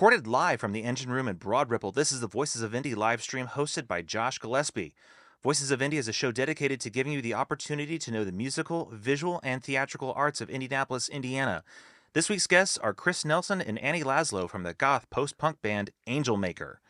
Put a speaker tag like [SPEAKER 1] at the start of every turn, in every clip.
[SPEAKER 1] Recorded live from the Engine Room in Broad Ripple, this is the Voices of Indy live stream hosted by Josh Gillespie. Voices of Indy is a show dedicated to giving you the opportunity to know the musical, visual, and theatrical arts of Indianapolis, Indiana. This week's guests are Chris Nelson and Annie Laszlo from the goth post-punk band Angel Maker.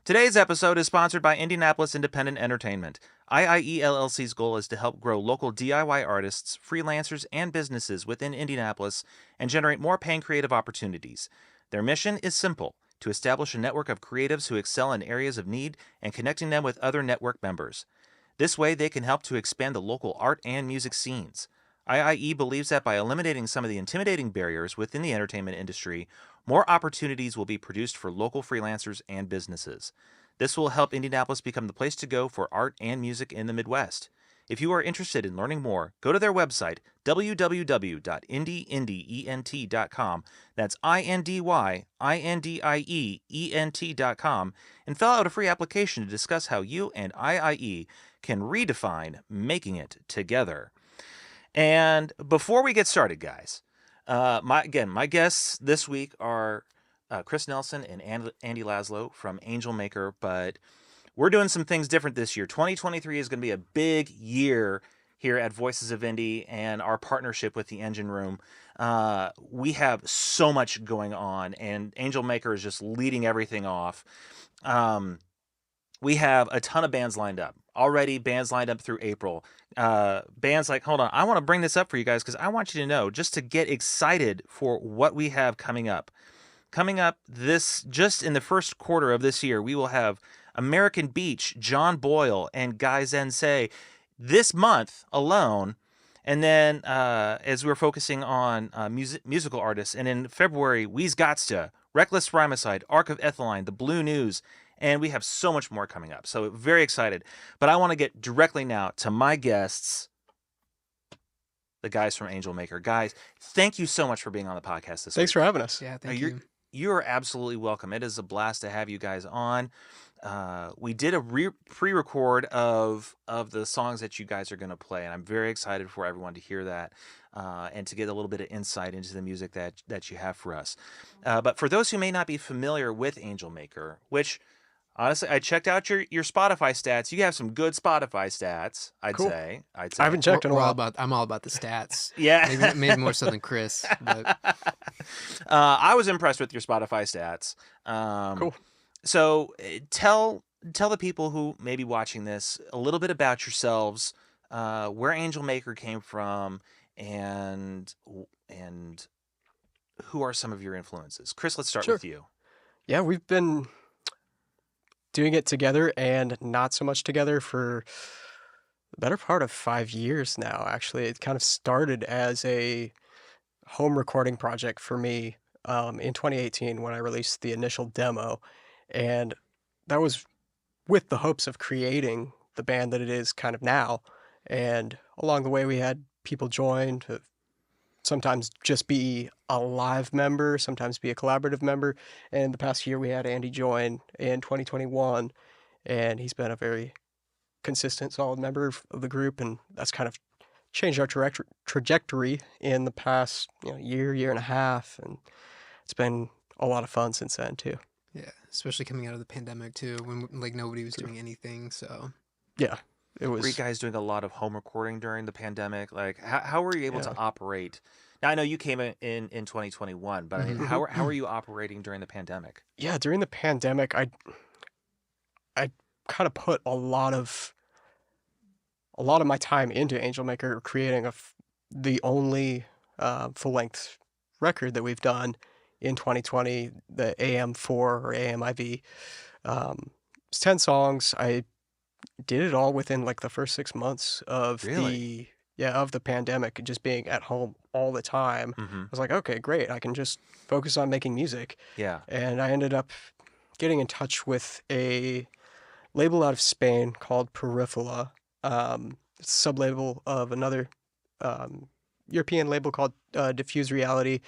[SPEAKER 1] Today's episode is sponsored by Indianapolis Independent Entertainment. IIE LLC's goal is to help grow local DIY artists, freelancers, and businesses within Indianapolis and generate more paying creative opportunities. Their mission is simple: to establish a network of creatives who excel in areas of need and connecting them with other network members. This way, they can help to expand the local art and music scenes. IIE believes that by eliminating some of the intimidating barriers within the entertainment industry, more opportunities will be produced for local freelancers and businesses. This will help Indianapolis become the place to go for art and music in the Midwest. If you are interested in learning more, go to their website, www.indyent.com. That's INDYINDIEENT.com, and fill out a free application to discuss how you and IIE can redefine making it together. And before we get started, guys, my guests this week are Chris Nelson and Andy Laszlo from Angel Maker, but we're doing some things different this year. 2023 is going to be a big year here at Voices of Indy and our partnership with the Engine Room. We have so much going on, and Angel Maker is just leading everything off. We have a ton of bands lined up. Already bands lined up through April. Bands like, hold on, I want to bring this up for you guys because I want you to know, just to get excited for what we have coming up. Coming up just in the first quarter of this year, we will have American Beach, John Boyle, and Guy Zensei this month alone. And then as we're focusing on musical artists, and in February, We's Gotsta, Reckless Rhymicide, Arc of Ethylene, The Blue News, and we have so much more coming up. So very excited. But I want to get directly now to my guests, the guys from Angel Maker. Guys, thank you so much for being on the podcast this week.
[SPEAKER 2] Thanks for having us.
[SPEAKER 3] Yeah, thank you.
[SPEAKER 1] You're absolutely welcome. It is a blast to have you guys on. We did a pre-record of the songs that you guys are going to play, and I'm very excited for everyone to hear that and to get a little bit of insight into the music that you have for us. But for those who may not be familiar with Angel Maker, which honestly, I checked out your Spotify stats. You have some good Spotify stats, I'd say. I
[SPEAKER 2] haven't checked in a while.
[SPEAKER 3] I'm all about the stats.
[SPEAKER 1] Yeah.
[SPEAKER 3] maybe more so than Chris. But
[SPEAKER 1] I was impressed with your Spotify stats.
[SPEAKER 2] Cool.
[SPEAKER 1] So tell the people who may be watching this a little bit about yourselves, where Angel Maker came from, and who are some of your influences. Chris, let's start with you.
[SPEAKER 2] Yeah, we've been doing it together and not so much together for the better part of 5 years now, actually. It kind of started as a home recording project for me in 2018 when I released the initial demo. And that was with the hopes of creating the band that it is kind of now. And along the way, we had people join to sometimes just be a live member, sometimes be a collaborative member. And the past year, we had Andy join in 2021, and he's been a very consistent, solid member of the group. And that's kind of changed our trajectory in the past year and a half. And it's been a lot of fun since then, too.
[SPEAKER 3] yeah, especially coming out of the pandemic too, when nobody was doing anything. So
[SPEAKER 2] Yeah, it was.
[SPEAKER 1] Were you guys doing a lot of home recording during the pandemic? Like, how were you able to operate? Now, I know you came in 2021, but I mean, how are you operating during the pandemic?
[SPEAKER 2] Yeah, during the pandemic, I kind of put a lot of my time into Angel Maker, creating the only full-length record that we've done in 2020, the AM4 or AMIV. It's 10 songs. I did it all within like the first 6 months of the pandemic, just being at home all the time. I was like, okay, great. I can just focus on making music.
[SPEAKER 1] Yeah.
[SPEAKER 2] And I ended up getting in touch with a label out of Spain called Peripheral. It's a sub-label of another European label called Diffuse Reality,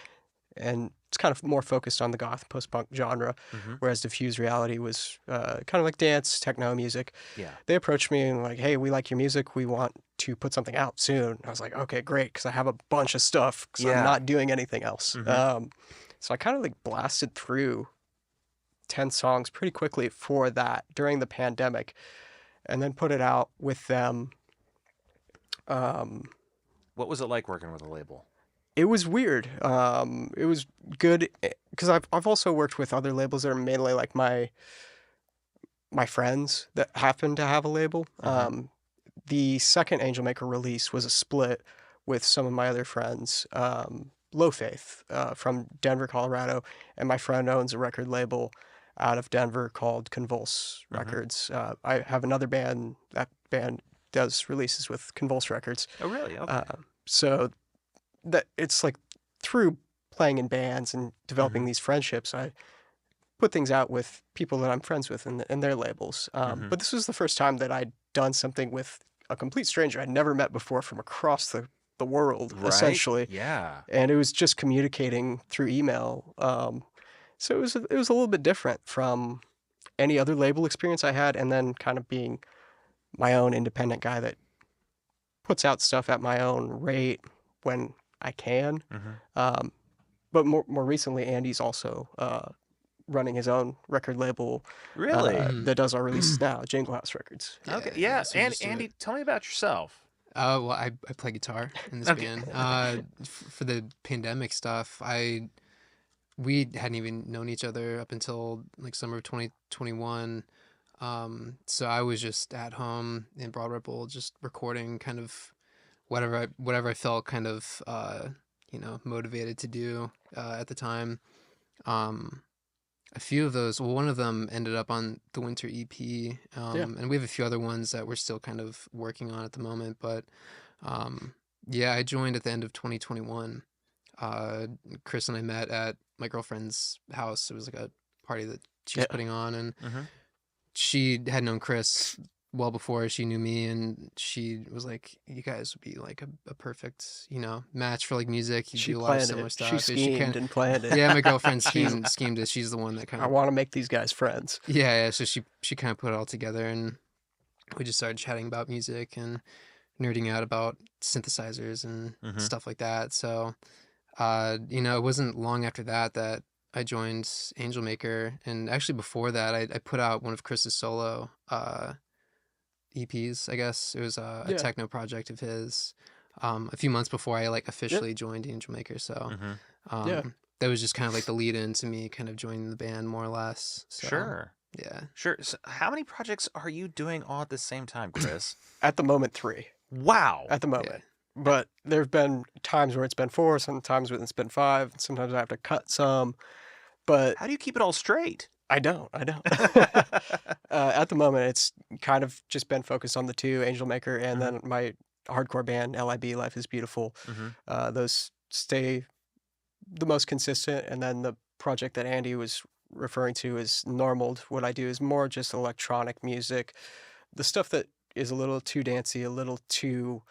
[SPEAKER 2] and it's kind of more focused on the goth post-punk genre, whereas Diffuse Reality was kind of like dance, techno music.
[SPEAKER 1] Yeah.
[SPEAKER 2] They approached me and like, hey, we like your music. We want to put something out soon. I was like, okay, great, because I have a bunch of stuff because I'm not doing anything else. So I kind of like blasted through 10 songs pretty quickly for that during the pandemic, and then put it out with them.
[SPEAKER 1] What was it like working with a label?
[SPEAKER 2] It was weird. It was good because I've also worked with other labels that are mainly like my friends that happen to have a label. The second Angel Maker release was a split with some of my other friends. Low Faith from Denver, Colorado, and my friend owns a record label out of Denver called Convulse Records. I have another band. That band does releases with Convulse Records.
[SPEAKER 1] Oh, really? Okay.
[SPEAKER 2] So that it's like through playing in bands and developing these friendships, I put things out with people that I'm friends with in their labels. But this was the first time that I'd done something with a complete stranger I'd never met before from across the world,
[SPEAKER 1] Right?
[SPEAKER 2] essentially.
[SPEAKER 1] Yeah.
[SPEAKER 2] And it was just communicating through email. So it was a little bit different from any other label experience I had, and then kind of being my own independent guy that puts out stuff at my own rate when I can. But more recently, Andy's also running his own record label
[SPEAKER 1] Really?
[SPEAKER 2] that does our releases now, Jingle House Records.
[SPEAKER 1] Okay. Yeah.
[SPEAKER 3] so we
[SPEAKER 1] And
[SPEAKER 3] just do
[SPEAKER 1] Andy,
[SPEAKER 3] it.
[SPEAKER 1] tell me about yourself.
[SPEAKER 3] Well, I play guitar in this
[SPEAKER 1] Okay.
[SPEAKER 3] band. For the pandemic stuff, we hadn't even known each other up until like summer of 2021. So I was just at home in Broad Ripple, just recording kind of whatever I felt kind of motivated to do at the time. A few of those, well, one of them ended up on the Winter EP, and we have a few other ones that we're still kind of working on at the moment. But yeah, I joined at the end of 2021. Chris and I met at my girlfriend's house. It was like a party that she was putting on, and she had known Chris well before she knew me, and she was like, "You guys would be like a perfect, match for like music. You
[SPEAKER 2] She
[SPEAKER 3] do a lot of
[SPEAKER 2] planned
[SPEAKER 3] similar
[SPEAKER 2] it.
[SPEAKER 3] stuff."
[SPEAKER 2] She
[SPEAKER 3] And
[SPEAKER 2] schemed and planned it.
[SPEAKER 3] Yeah, my girlfriend schemed it. She's the one that kind
[SPEAKER 2] I
[SPEAKER 3] of
[SPEAKER 2] want to make these guys friends.
[SPEAKER 3] yeah. So she kind of put it all together, and we just started chatting about music and nerding out about synthesizers and stuff like that. So, it wasn't long after that I joined Angel Maker, and actually before that, I put out one of Chris's solo EPs. I guess it was a techno project of his. A few months before I like officially joined Angel Maker, so that was just kind of like the lead in to me kind of joining the band more or less. So,
[SPEAKER 1] Sure.
[SPEAKER 3] Yeah.
[SPEAKER 1] Sure. So how many projects are you doing all at the same time, Chris?
[SPEAKER 2] At the moment, 3.
[SPEAKER 1] Wow.
[SPEAKER 2] At the moment. But there have been times where it's been 4, sometimes when it's been 5, sometimes I have to cut some. But
[SPEAKER 1] How do you keep it all straight?
[SPEAKER 2] I don't. At the moment, it's kind of just been focused on the 2, Angel Maker, and then my hardcore band, LIB, Life is Beautiful. Those stay the most consistent, and then the project that Andy was referring to is Normaled. What I do is more just electronic music. The stuff that is a little too dancey, a little too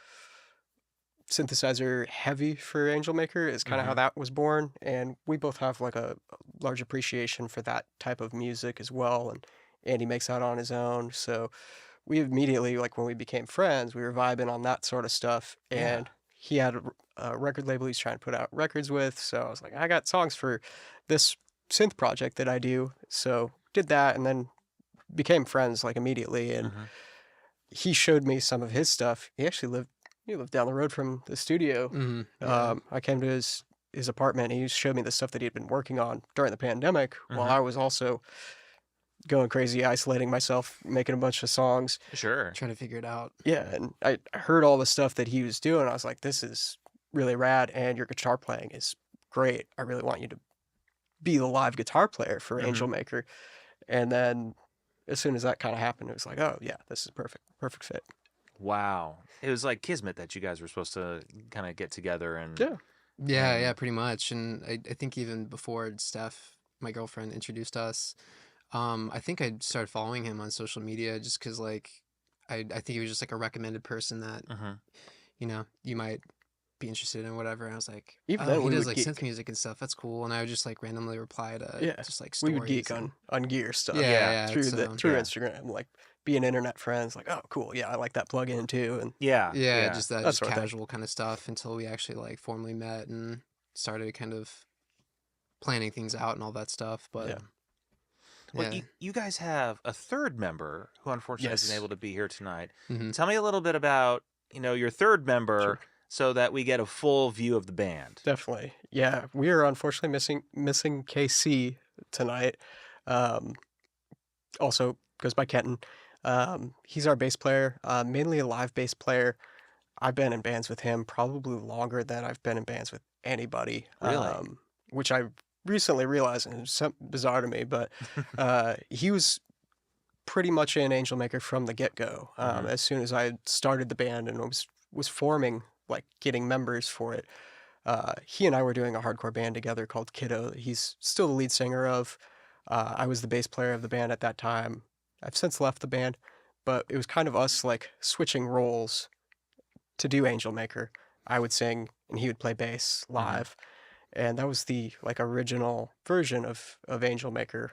[SPEAKER 2] synthesizer heavy for Angel Maker is kind of how that was born, and we both have like a large appreciation for that type of music as well, and Andy makes that on his own, so we immediately, like when we became friends, we were vibing on that sort of stuff, and he had a record label he's trying to put out records with, so I was like, I got songs for this synth project that I do, so did that, and then became friends like immediately, and he showed me some of his stuff. He lived down the road from the studio. I came to his apartment, and he showed me the stuff that he had been working on during the pandemic, while I was also going crazy, isolating myself, making a bunch of songs.
[SPEAKER 1] Sure.
[SPEAKER 3] Trying to figure it out.
[SPEAKER 2] Yeah, and I heard all the stuff that he was doing. I was like, this is really rad, and your guitar playing is great. I really want you to be the live guitar player for Angel Maker. And then as soon as that kind of happened, it was like, oh yeah, this is perfect fit.
[SPEAKER 1] Wow. It was like kismet that you guys were supposed to kind of get together and
[SPEAKER 3] Yeah, pretty much. And I think even before Steph, my girlfriend, introduced us, I think I started following him on social media just because, like, I think he was just like a recommended person that, you might be interested in, whatever. And I was like,
[SPEAKER 2] Even then,
[SPEAKER 3] he
[SPEAKER 2] we
[SPEAKER 3] does
[SPEAKER 2] would
[SPEAKER 3] like
[SPEAKER 2] geek.
[SPEAKER 3] synth music and stuff. That's cool. And I would just like randomly reply to just like
[SPEAKER 2] we
[SPEAKER 3] stories.
[SPEAKER 2] would geek on gear stuff. Through
[SPEAKER 3] so-
[SPEAKER 2] Instagram, like being internet friends, like, oh cool, yeah, I like that plugin too, and
[SPEAKER 1] yeah.
[SPEAKER 3] just that
[SPEAKER 2] That
[SPEAKER 3] just
[SPEAKER 2] sort of thing.
[SPEAKER 3] casual kind of stuff until we actually like formally met and started kind of planning things out and all that stuff. But
[SPEAKER 1] Well,
[SPEAKER 3] Yeah.
[SPEAKER 1] you guys have a third member who unfortunately isn't
[SPEAKER 2] Yes.
[SPEAKER 1] able to be here tonight.
[SPEAKER 3] Hmm.
[SPEAKER 1] Tell me a little bit about, your third member
[SPEAKER 2] Sure.
[SPEAKER 1] so that we get a full view of the band.
[SPEAKER 2] Definitely. Yeah, we are unfortunately missing KC tonight. Um, also goes by Kenton. He's our bass player, mainly a live bass player. I've been in bands with him probably longer than I've been in bands with anybody,
[SPEAKER 1] Really?
[SPEAKER 2] which I recently realized, and it's bizarre to me, but he was pretty much in Angel Maker from the get-go.
[SPEAKER 1] Mhm.
[SPEAKER 2] As soon as I started the band and was forming, like getting members for it, he and I were doing a hardcore band together called Kiddo. He's still the lead singer of. I was the bass player of the band at that time. I've since left the band, but it was kind of us like switching roles to do Angel Maker. I would sing and he would play bass
[SPEAKER 1] Mhm.
[SPEAKER 2] live, and that was the like original version of Angel Maker.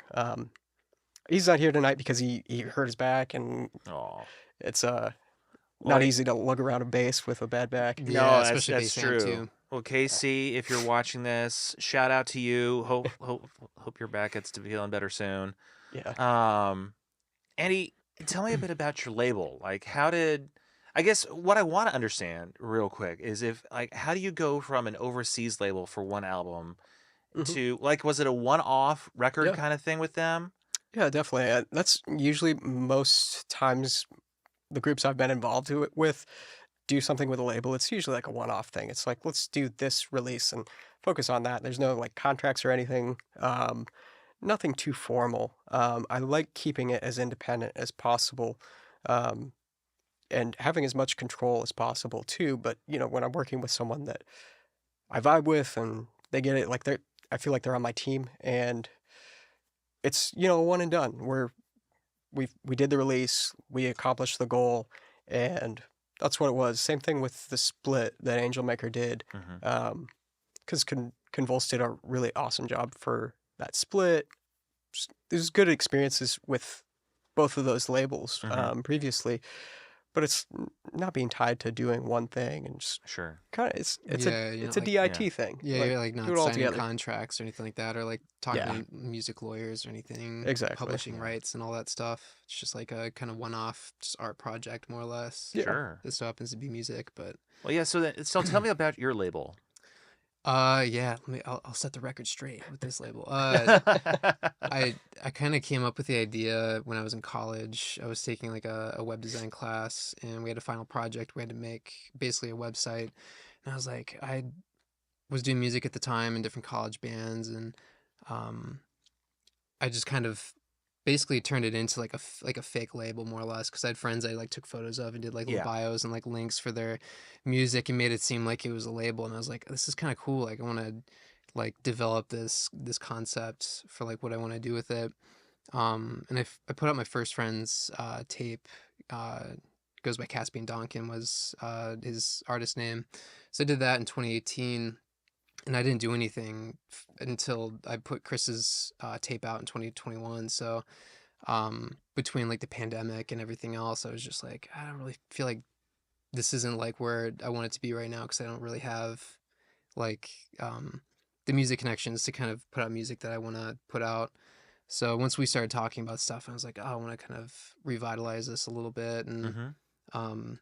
[SPEAKER 2] He's not here tonight because he hurt his back, and
[SPEAKER 1] Oh.
[SPEAKER 2] it's
[SPEAKER 1] Well,
[SPEAKER 2] not easy to lug around a bass with a bad back.
[SPEAKER 3] Yeah,
[SPEAKER 1] no,
[SPEAKER 3] especially
[SPEAKER 1] that's
[SPEAKER 3] bass amp
[SPEAKER 1] true.
[SPEAKER 3] too.
[SPEAKER 1] Well, Casey, if you're watching this, shout out to you. Hope your back gets to feeling better soon.
[SPEAKER 2] Yeah.
[SPEAKER 1] Um, Andy, tell me a bit about your label. Like, how did I guess what I want to understand real quick is if like how do you go from an overseas label for one album
[SPEAKER 2] Mhm.
[SPEAKER 1] to like was it a one-off record
[SPEAKER 2] Yeah.
[SPEAKER 1] kind of thing with them?
[SPEAKER 2] Yeah, definitely. That's usually most times the groups I've been involved with do something with a label. It's usually like a one-off thing. It's like, let's do this release and focus on that. There's no like contracts or anything. Nothing too formal. I like keeping it as independent as possible. Um, and having as much control as possible too. But when I'm working with someone that I vibe with and they get it, like I feel like they're on my team, and it's one and done. We did the release, we accomplished the goal, and that's what it was. Same thing with the split that Angel Maker did,
[SPEAKER 1] Mhm.
[SPEAKER 2] because Convulse did a really awesome job for that split. There's good experiences with both of those labels
[SPEAKER 1] Mhm.
[SPEAKER 2] previously, but it's not being tied to doing one thing, and just
[SPEAKER 1] Sure.
[SPEAKER 2] kind of it's a
[SPEAKER 3] Yeah, you're
[SPEAKER 2] it's
[SPEAKER 3] not
[SPEAKER 2] a
[SPEAKER 3] like
[SPEAKER 1] Yeah.
[SPEAKER 2] DIT thing.
[SPEAKER 3] yeah,
[SPEAKER 2] Like
[SPEAKER 3] you're like
[SPEAKER 2] do
[SPEAKER 3] not
[SPEAKER 2] it all
[SPEAKER 3] signing
[SPEAKER 2] together.
[SPEAKER 3] contracts or anything like that, or like talking
[SPEAKER 2] Yeah,
[SPEAKER 3] to music lawyers or anything,
[SPEAKER 2] exactly.
[SPEAKER 3] publishing
[SPEAKER 1] Yeah.
[SPEAKER 3] rights and all that stuff. It's just like a kind of one-off, just art project more or less.
[SPEAKER 2] Yeah.
[SPEAKER 1] Sure.
[SPEAKER 3] This so happens to be music, but
[SPEAKER 1] Well, yeah, so tell me about your label.
[SPEAKER 3] yeah, I'll set the record straight with this label. I kind of came up with the idea when I was in college. I was taking like a web design class, and we had a final project. We had to make basically a website, and I was like, I was doing music at the time in different college bands, and um, I just kind of basically turned it into like like a fake label more or less, because I had friends I like took photos of and did like little
[SPEAKER 1] Yeah.
[SPEAKER 3] bios and like links for their music and made it seem like it was a label, and I was like, this is kind of cool, like I want to like develop this concept for like what I want to do with it. And I put out my first friend's tape. Goes by Caspian Donkin was his artist name. So I did that in 2018, and I didn't do anything until I put Chris's tape out in 2021. So between like the pandemic and everything else, I was just like, I don't really feel like this isn't like where I want it to be right now, because I don't really have like the music connections to kind of put out music that I want to put out. So once we started talking about stuff, I was like, oh, I want to kind of revitalize this a little bit and
[SPEAKER 1] Mhm.
[SPEAKER 3] um,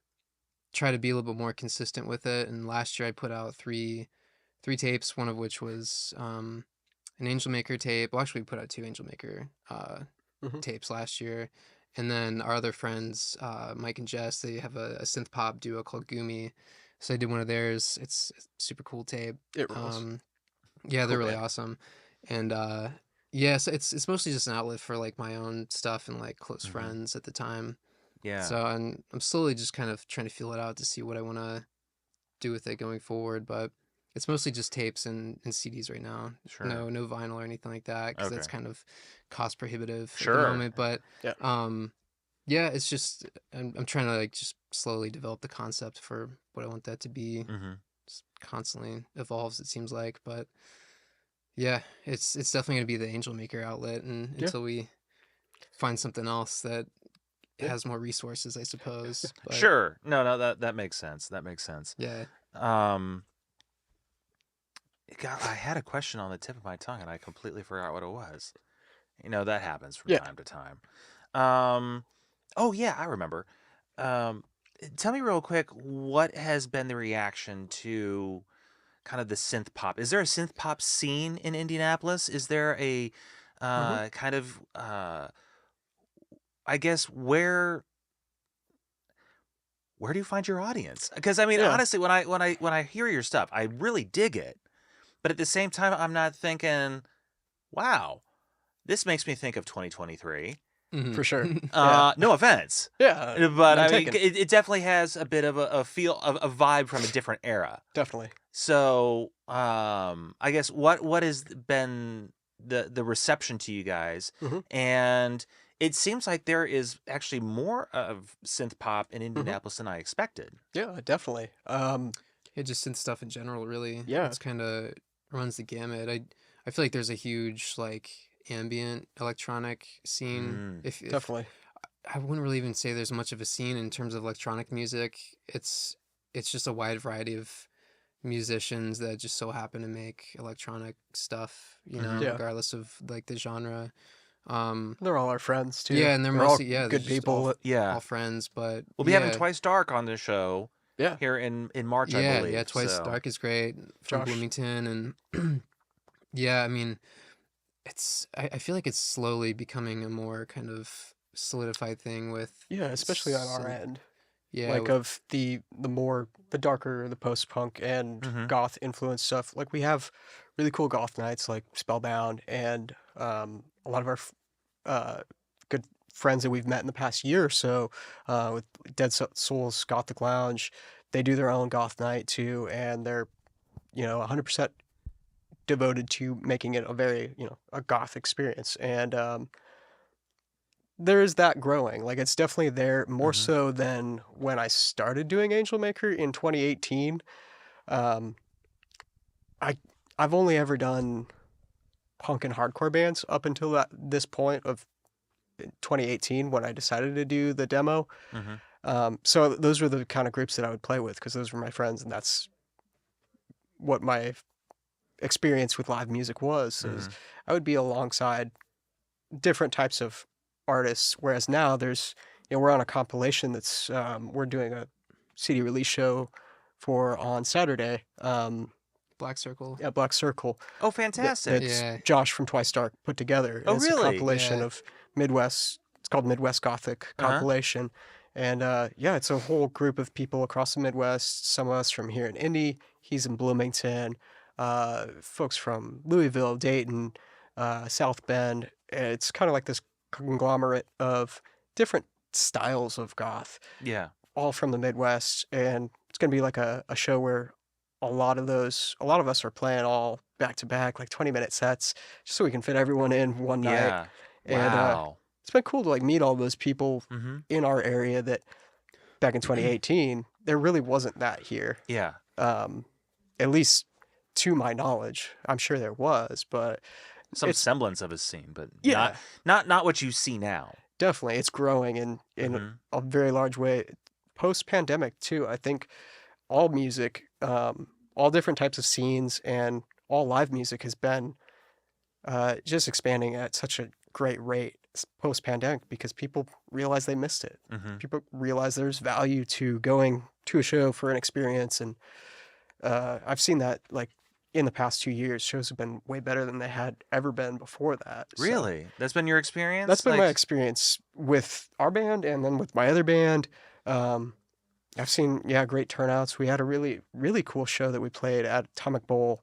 [SPEAKER 3] try to be a little bit more consistent with it. And last year I put out three tapes, one of which was an Angel Maker tape. Well, actually, we put out two Angel Maker
[SPEAKER 2] Hmm.
[SPEAKER 3] tapes last year. And then our other friends, Mike and Jess, they have a synth pop duo called Gumi. So I did one of theirs. It's a super cool tape.
[SPEAKER 2] It rules.
[SPEAKER 3] Um, yeah,
[SPEAKER 2] Cool
[SPEAKER 3] they're really
[SPEAKER 2] band.
[SPEAKER 3] awesome. And yeah, so it's mostly just an outlet for like my own stuff and like close
[SPEAKER 1] Mhm.
[SPEAKER 3] friends at the time.
[SPEAKER 1] Yeah.
[SPEAKER 3] So I'm slowly just kind of trying to feel it out to see what I want to do with it going forward. But it's mostly just tapes and CDs right now.
[SPEAKER 1] Sure.
[SPEAKER 3] No vinyl or anything like that, because that's
[SPEAKER 1] Okay.
[SPEAKER 3] kind of cost prohibitive at the
[SPEAKER 1] Sure.
[SPEAKER 3] moment. But
[SPEAKER 2] Yeah.
[SPEAKER 3] um, yeah, it's just I'm trying to like just slowly develop the concept for what I want that to be.
[SPEAKER 1] Mhm.
[SPEAKER 3] Just constantly evolves, it seems like. But yeah, it's definitely gonna be the Angel Maker outlet, and
[SPEAKER 2] Yeah.
[SPEAKER 3] until we find something else that
[SPEAKER 2] Yeah.
[SPEAKER 3] has more resources, I suppose. But
[SPEAKER 1] Sure. No, that makes sense. That makes sense.
[SPEAKER 3] yeah,
[SPEAKER 1] Um, God, I had a question on the tip of my tongue and I completely forgot what it was. That happens from
[SPEAKER 2] Yeah.
[SPEAKER 1] time to time. Oh yeah, I remember. Um, Tell me real quick, what has been the reaction to kind of the synth pop? Is there a synth pop scene in Indianapolis? Is there a
[SPEAKER 2] Hmm.
[SPEAKER 1] kind of I guess where do you find your audience? Because I mean,
[SPEAKER 2] Yeah.
[SPEAKER 1] honestly, when I hear your stuff, I really dig it. But at the same time, I'm not thinking, wow, this makes me think of 2023.
[SPEAKER 2] For sure.
[SPEAKER 3] Mhm.
[SPEAKER 2] Yeah.
[SPEAKER 1] No offense,
[SPEAKER 2] Yeah.
[SPEAKER 1] but
[SPEAKER 2] None
[SPEAKER 1] I mean,
[SPEAKER 2] taken.
[SPEAKER 1] it definitely has a bit of a feel of a vibe from a different era.
[SPEAKER 2] Definitely.
[SPEAKER 1] So, I guess what has been the reception to you guys?
[SPEAKER 2] Hmm.
[SPEAKER 1] And it seems like there is actually more of synth pop in
[SPEAKER 2] Hmm.
[SPEAKER 1] Indianapolis than I expected.
[SPEAKER 2] Yeah, definitely.
[SPEAKER 3] Yeah, just synth stuff in general, really.
[SPEAKER 2] Yeah.
[SPEAKER 3] It's kind of runs the gamut. I feel like there's a huge like ambient electronic scene.
[SPEAKER 1] Mm.
[SPEAKER 3] If
[SPEAKER 2] Definitely.
[SPEAKER 3] I wouldn't really even say there's much of a scene in terms of electronic music. It's just a wide variety of musicians that just so happen to make electronic stuff,
[SPEAKER 1] Mhm.
[SPEAKER 2] Yeah.
[SPEAKER 3] regardless of like the genre. Um,
[SPEAKER 2] They're all our friends too.
[SPEAKER 3] yeah, and they're
[SPEAKER 2] They're all
[SPEAKER 3] mostly they're
[SPEAKER 2] good
[SPEAKER 3] just all
[SPEAKER 2] people.
[SPEAKER 1] Yeah,
[SPEAKER 3] all friends, but
[SPEAKER 1] we'll be having
[SPEAKER 3] yeah,
[SPEAKER 1] Twice Dark on the show
[SPEAKER 2] Yeah.
[SPEAKER 1] here in March, I
[SPEAKER 3] yeah.
[SPEAKER 1] believe.
[SPEAKER 3] Twice
[SPEAKER 1] So,
[SPEAKER 3] Dark is great from
[SPEAKER 2] Josh.
[SPEAKER 3] Bloomington, and yeah, I mean, I feel like it's slowly becoming a more kind of solidified thing with
[SPEAKER 2] Yeah, especially on our
[SPEAKER 3] synth.
[SPEAKER 2] end.
[SPEAKER 3] Yeah,
[SPEAKER 2] Like of the darker, the post punk and
[SPEAKER 1] hmm
[SPEAKER 2] goth influence stuff. Like we have really cool goth nights like Spellbound and a lot of our uh good friends that we've met in the past year or so with Souls Gothic Lounge. They do their own goth night too, and they're 100% devoted to making it a very a goth experience. And there is that growing. Like it's definitely there more
[SPEAKER 1] hmm
[SPEAKER 2] so than when I started doing Angel Maker in 2018. Um, I I've only ever done punk and hardcore bands up until this point of 2018 when I decided to do the demo.
[SPEAKER 1] hmm
[SPEAKER 2] So those were the kind of groups that I would play with because those were my friends, and that's what my experience with live music was. Is
[SPEAKER 1] hmm
[SPEAKER 2] I would be alongside different types of artists. Whereas now there's, we're on a compilation that's, we're doing a CD release show for on Saturday,
[SPEAKER 3] Black Circle.
[SPEAKER 2] at Black Circle
[SPEAKER 1] Oh, fantastic!
[SPEAKER 2] that's
[SPEAKER 3] Yeah,
[SPEAKER 2] Josh from Twice Dark put together. And
[SPEAKER 1] Oh,
[SPEAKER 2] it's a
[SPEAKER 1] really?
[SPEAKER 2] compilation
[SPEAKER 3] yeah.
[SPEAKER 2] of Midwest, it's called Midwest Gothic
[SPEAKER 1] Uh huh.
[SPEAKER 2] compilation. And yeah, it's a whole group of people across the Midwest. Some of us from here in Indy, he's in Bloomington, folks from Louisville, Dayton, South Bend. It's kind of like this conglomerate of different styles of goth,
[SPEAKER 1] Yeah.
[SPEAKER 2] all from the Midwest. And it's going to be like a show where a lot of us are playing all back to back, like 20-minute sets, just so we can fit everyone in one night.
[SPEAKER 1] Yeah.
[SPEAKER 2] And
[SPEAKER 1] Wow.
[SPEAKER 2] it's been cool to like meet all those people
[SPEAKER 1] hmm
[SPEAKER 2] in our area that back in 2018 there really wasn't that here.
[SPEAKER 1] Yeah.
[SPEAKER 2] Um, at least to my knowledge, I'm sure there was, but
[SPEAKER 1] Some
[SPEAKER 2] it's
[SPEAKER 1] semblance of a scene, but
[SPEAKER 2] yeah,
[SPEAKER 1] not what you see now.
[SPEAKER 2] definitely it's growing in
[SPEAKER 1] hmm
[SPEAKER 2] a very large way. Post pandemic too, I think all music, all different types of scenes, and all live music has been just expanding at such a great rate post pandemic because people realize they missed it.
[SPEAKER 1] hmm
[SPEAKER 2] People realize there's value to going to a show for an experience, and I've seen that like in the past 2 years, shows have been way better than they had ever been before that. So
[SPEAKER 1] Really? That's been your
[SPEAKER 2] that's
[SPEAKER 1] experience?
[SPEAKER 2] been my
[SPEAKER 1] Like,
[SPEAKER 2] experience with our band, and then with my other band. Um, I've seen great turnouts. We had a really really cool show that we played at Atomic Bowl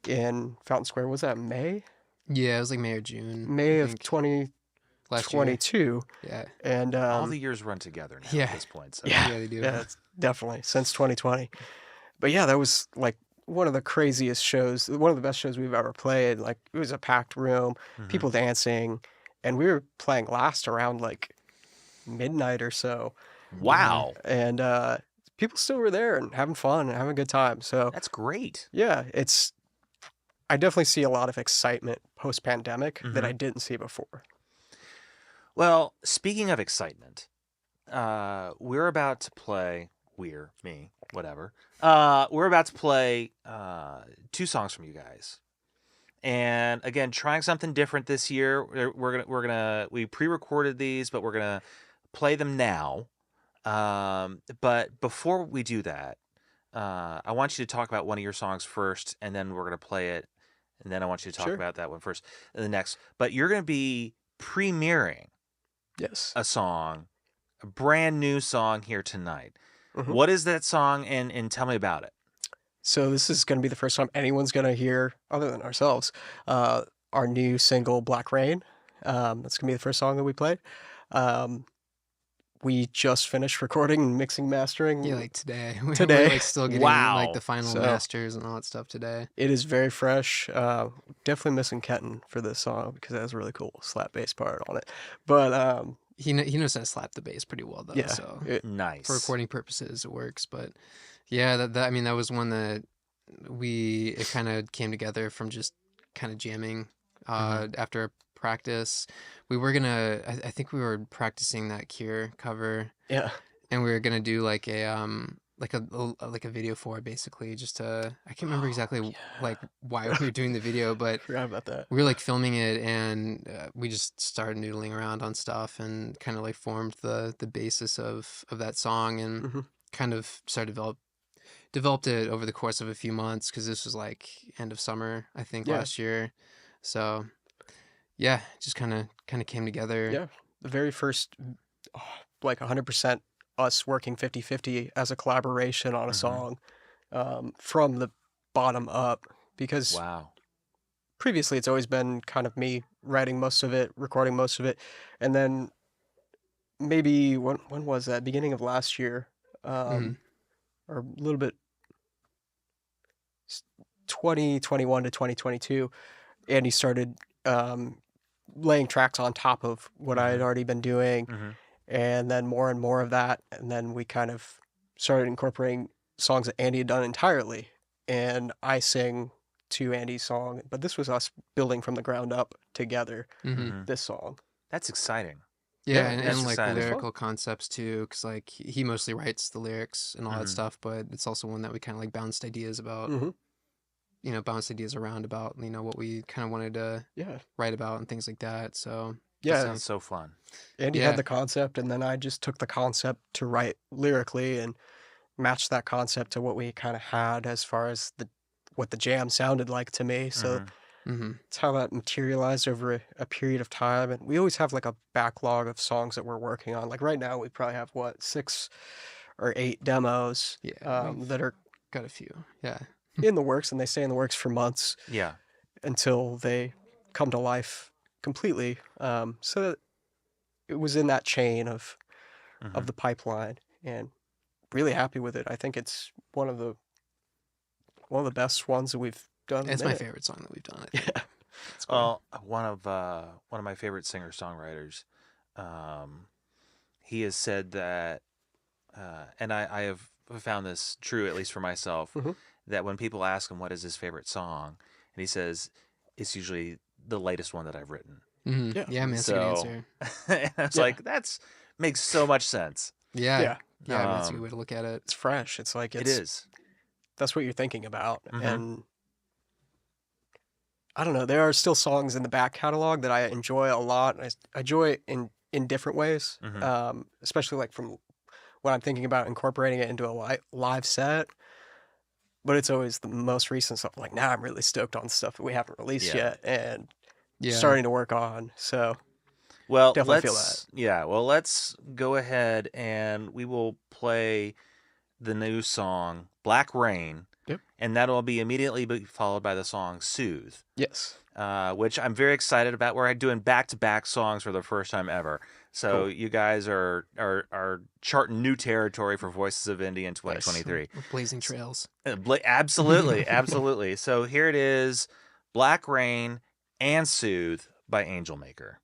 [SPEAKER 2] in Fountain Square. Was that May?
[SPEAKER 3] Yeah, it was like May or June, I
[SPEAKER 2] May of
[SPEAKER 3] think, last year.
[SPEAKER 2] 2022,
[SPEAKER 3] Yeah,
[SPEAKER 2] and
[SPEAKER 1] all the years run together now at
[SPEAKER 3] yeah,
[SPEAKER 1] this point. So,
[SPEAKER 2] yeah,
[SPEAKER 3] yeah, they do.
[SPEAKER 2] yeah, it's definitely since 2020. But yeah, that was like one of the craziest shows, one of the best shows we've ever played. Like it was a packed room,
[SPEAKER 1] hmm
[SPEAKER 2] people dancing, and we were playing last around like midnight or so,
[SPEAKER 3] hmm
[SPEAKER 1] wow,
[SPEAKER 2] and people still were there and having fun and having a good time. So
[SPEAKER 1] that's great.
[SPEAKER 2] yeah, I definitely see a lot of excitement post pandemic that
[SPEAKER 1] hmm
[SPEAKER 2] I didn't see before.
[SPEAKER 1] Well, speaking of excitement, we're about to play. Me, whatever. We're about to play two songs from you guys. And again, trying something different this year. We pre-recorded these, but we're gonna play them now. But before we do that, I want you to talk about one of your songs first, and then we're gonna play it, and then I want you to talk
[SPEAKER 2] Sure.
[SPEAKER 1] about that one first, and the next. But you're gonna be premiering
[SPEAKER 2] Yes.
[SPEAKER 1] a song, a brand new song here tonight.
[SPEAKER 2] Mhm.
[SPEAKER 1] What is that song, and tell me about it.
[SPEAKER 2] So this is going to be the first time anyone's going to hear, other than ourselves, our new single "Black Rain." That's going to be the first song that we play. Um, we just finished recording and mixing, mastering
[SPEAKER 3] Yeah, like today. We're
[SPEAKER 2] today.
[SPEAKER 3] like still getting like
[SPEAKER 1] Wow.
[SPEAKER 3] the final
[SPEAKER 2] So-
[SPEAKER 3] masters and all that stuff today.
[SPEAKER 2] It is very fresh. Definitely missing Kenton for this song because it has a really cool slap bass part on it. But
[SPEAKER 3] He knows how to slap the bass pretty well though.
[SPEAKER 2] yeah,
[SPEAKER 3] So
[SPEAKER 1] Nice.
[SPEAKER 3] for recording purposes, it works. But yeah, that I mean, that was one that it kind of came together from just kind of jamming after practice. We were gonna, I think we were practicing that Cure cover,
[SPEAKER 2] yeah,
[SPEAKER 3] and we were gonna do like like a video for it, basically. Just to, I can't remember exactly like why we were doing the video, but
[SPEAKER 2] forgot about that.
[SPEAKER 3] we were like filming it, and we just started noodling around on stuff and kind of like formed the basis of that song, and
[SPEAKER 2] Mhm.
[SPEAKER 3] kind of started developed it over the course of a few months, because this was like end of summer, I think,
[SPEAKER 2] Yeah.
[SPEAKER 3] last year. So yeah, just kind of came together.
[SPEAKER 2] Yeah, the very first, like 100% us working 50-50 as a collaboration on a
[SPEAKER 1] Mhm.
[SPEAKER 2] song, from the bottom up. Because
[SPEAKER 1] Wow.
[SPEAKER 2] previously it's always been kind of me writing most of it, recording most of it, and then maybe when was that? Beginning of last year,
[SPEAKER 3] Mhm.
[SPEAKER 2] or a little bit, 2021 to 2022, Andy started laying tracks on top of what I had
[SPEAKER 1] Mhm.
[SPEAKER 2] already been doing,
[SPEAKER 1] Mhm.
[SPEAKER 2] and then more and more of that, and then we kind of started incorporating songs that Andy had done entirely, and I sing to Andy's song, but this was us building from the ground up together,
[SPEAKER 3] Mhm.
[SPEAKER 1] Mhm.
[SPEAKER 2] this song.
[SPEAKER 1] That's exciting.
[SPEAKER 3] Yeah,
[SPEAKER 2] Yeah,
[SPEAKER 3] and,
[SPEAKER 1] that's
[SPEAKER 3] and like
[SPEAKER 1] exciting.
[SPEAKER 3] lyrical concepts too, because like he mostly writes the lyrics and all that
[SPEAKER 1] Mhm.
[SPEAKER 3] stuff, but it's also one that we kind of like bounced ideas about,
[SPEAKER 2] hmm
[SPEAKER 3] bounced ideas around about, what we kind of wanted to
[SPEAKER 2] Yeah.
[SPEAKER 3] write about and things like that. So
[SPEAKER 1] That
[SPEAKER 2] Yeah,
[SPEAKER 1] sounds so fun.
[SPEAKER 2] Andy had
[SPEAKER 3] yeah,
[SPEAKER 2] the concept, and then I just took the concept to write lyrically and matched that concept to what we kind of had as far as what the jam sounded like to me. So
[SPEAKER 1] Mhm.
[SPEAKER 3] hmm
[SPEAKER 2] it's how that materialized over a period of time. And we always have like a backlog of songs that we're working on. Like right now, we probably have 6 or 8 demos
[SPEAKER 3] yeah,
[SPEAKER 2] that are
[SPEAKER 3] got a few. Yeah,
[SPEAKER 2] in the works, and they stay in the works for months
[SPEAKER 1] Yeah.
[SPEAKER 2] until they come to life completely. So it was in that chain of
[SPEAKER 1] Mhm.
[SPEAKER 2] the pipeline, and really happy with it. I think it's one of the best ones that we've done in a
[SPEAKER 3] it's my
[SPEAKER 2] minute.
[SPEAKER 3] favorite song that we've done. I think.
[SPEAKER 2] Yeah.
[SPEAKER 3] It's cool.
[SPEAKER 1] Well, one of my favorite singer songwriters, um, he has said that, and I have found this true at least for myself,
[SPEAKER 2] Mhm.
[SPEAKER 1] that when people ask him what is his favorite song, and he says it's usually the latest one that I've written.
[SPEAKER 2] Yeah.
[SPEAKER 3] Yeah, man, that's a good
[SPEAKER 1] So,
[SPEAKER 3] answer.
[SPEAKER 1] and it's
[SPEAKER 2] Yeah.
[SPEAKER 1] like makes so much sense.
[SPEAKER 3] Yeah,
[SPEAKER 2] Yeah.
[SPEAKER 3] yeah, I mean, that's a good
[SPEAKER 1] Um,
[SPEAKER 3] way to look at it.
[SPEAKER 2] It's fresh. It's like
[SPEAKER 1] It is.
[SPEAKER 2] that's what you're thinking about.
[SPEAKER 1] Mhm.
[SPEAKER 2] And I don't know, there are still songs in the back catalog that I enjoy a lot. I enjoy it in different ways,
[SPEAKER 1] Mhm.
[SPEAKER 2] especially like from when I'm thinking about incorporating it into a live set. But it's always the most recent stuff. Like now, I'm really stoked on stuff that we haven't released
[SPEAKER 1] Yeah.
[SPEAKER 2] yet and
[SPEAKER 3] Yeah,
[SPEAKER 2] starting to work on. So
[SPEAKER 1] Well,
[SPEAKER 2] definitely feel that.
[SPEAKER 1] let's go ahead and we will play the new song Black Rain,
[SPEAKER 2] Yep.
[SPEAKER 1] and that'll be immediately be followed by the song Soothe,
[SPEAKER 2] Yes.
[SPEAKER 1] which I'm very excited about. We're doing back-to-back songs for the first time ever. So
[SPEAKER 2] Cool.
[SPEAKER 1] you guys are charting new territory for Voices of Indy in
[SPEAKER 2] Nice.
[SPEAKER 1] 2023.
[SPEAKER 3] we're blazing trails.
[SPEAKER 1] Absolutely, absolutely. So here it is, Black Rain and Soothe by Angel Maker.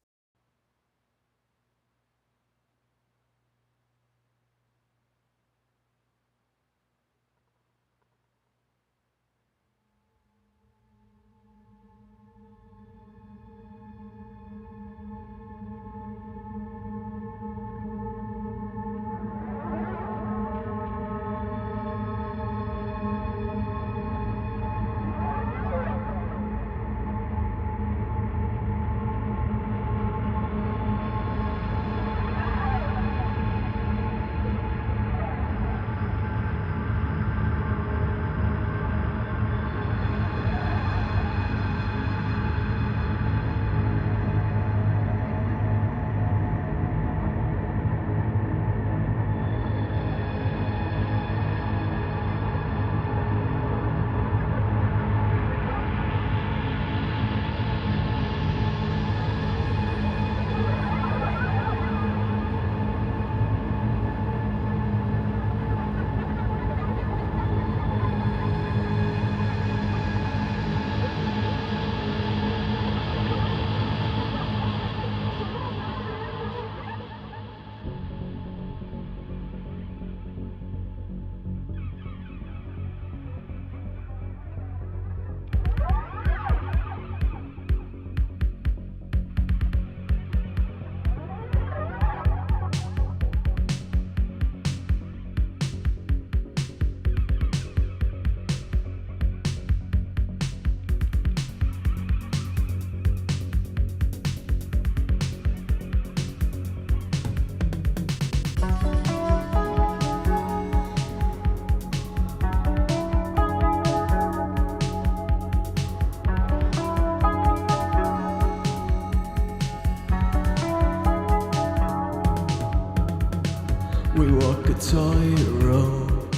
[SPEAKER 4] We walk a tightrope,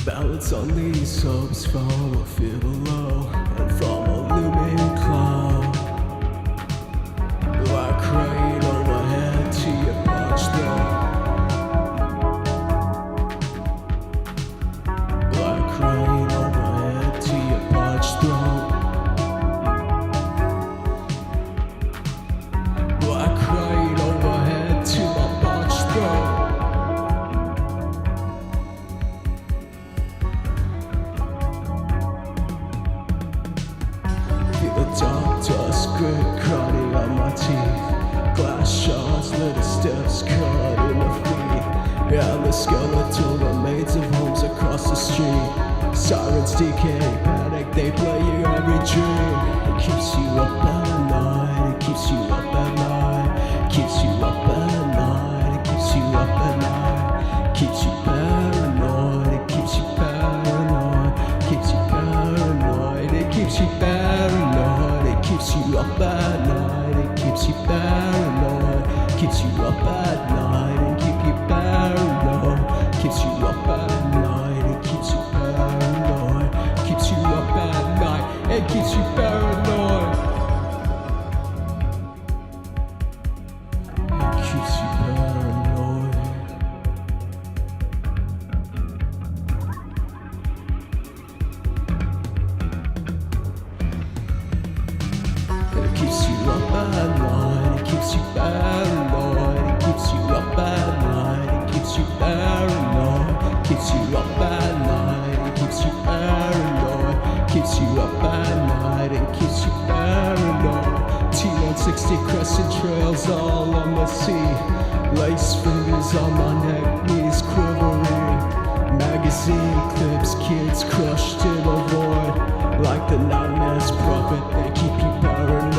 [SPEAKER 4] balance on these hopes from a fear below and from a looming cloud. Like rain overhead to your parched throat. Like rain overhead to your parched throat. Like rain overhead to my parched throat. Feel the dark dust grit crawling on my teeth. Glass shards, little steps caught in the feet. And the skeletal remains of homes across the street. Sirens decay, panic, they play you every dream. It keeps you up at night, it keeps you up at night. Keeps you up at night, it keeps you up at night. Keeps you paranoid, it keeps you paranoid. Keeps you paranoid, it keeps you paranoid. It keeps you up at night, it keeps you paranoid. Keeps you up at night and keep you paranoid. Keeps you up at night and keeps you paranoid. Keeps you up at night and keeps you paranoid. It keeps you paranoid. It keeps you up at night, it keeps you paranoid. It keeps you up at night, it keeps you paranoid. Keeps you up at night, it keeps you paranoid. Keeps you up at night, it keeps you paranoid. T-160 crescent trails all on the sea. Lace fingers on my neck, knees quivering. Magazine clips, kids crushed in a void. Like the nightmare's prophet, they keep you paranoid.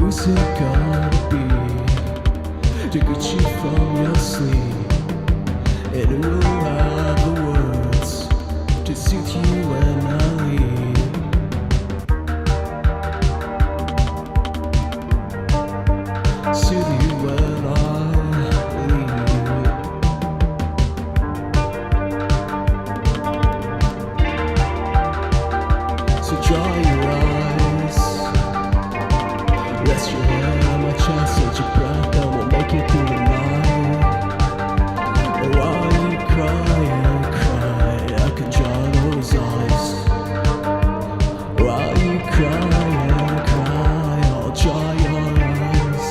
[SPEAKER 4] Who's it gonna be to get you from your sleep? And who will have the words to soothe you when I leave? Soothe you when I leave. So dry your eyes. Rest your head on my chest, hold your breath, and we'll make it through the night. And while you cry and cry, I can dry those eyes. While you cry and cry, I'll dry your eyes.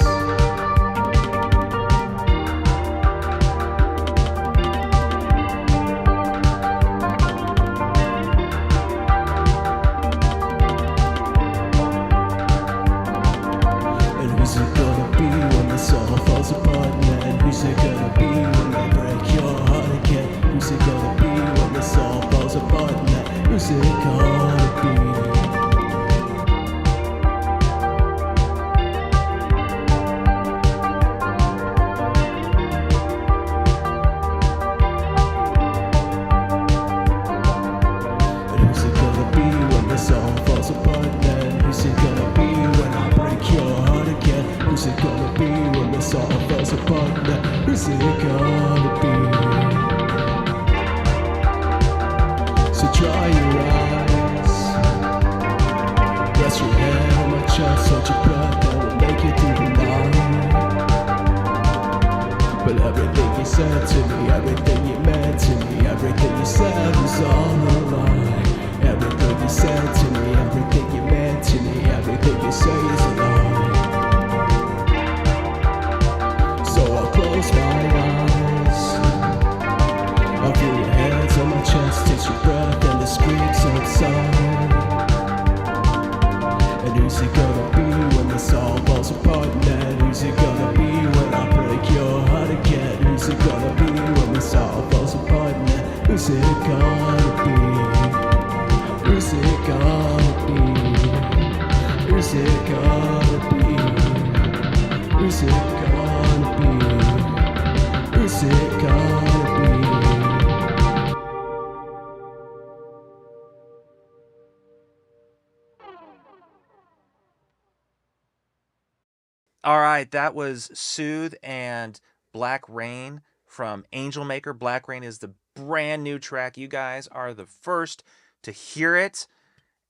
[SPEAKER 4] And who's it gonna be when this all falls apart, man? Who's it gonna be when they break your heart again? Who's it gonna be when this all falls apart, man? Who's it gonna be? said to me, everything you meant to me, everything you said was all a lie. Everything you said to me, everything you meant to me, everything you say is a lie. So I'll close my eyes, I'll feel your hands on my chest, taste your breath and the screams outside. And who's it gonna be when this all falls apart? And then who's it gonna be when I break your heart again? Who's it gonna be when this all falls apart? And then who's it gonna be? Who's it gonna be? Who's it gonna be? Who's it gonna be? Who's it gonna be?
[SPEAKER 1] All right, that was Soothe and Black Rain from Angel Maker. Black Rain is the brand new track. You guys are the first to hear it.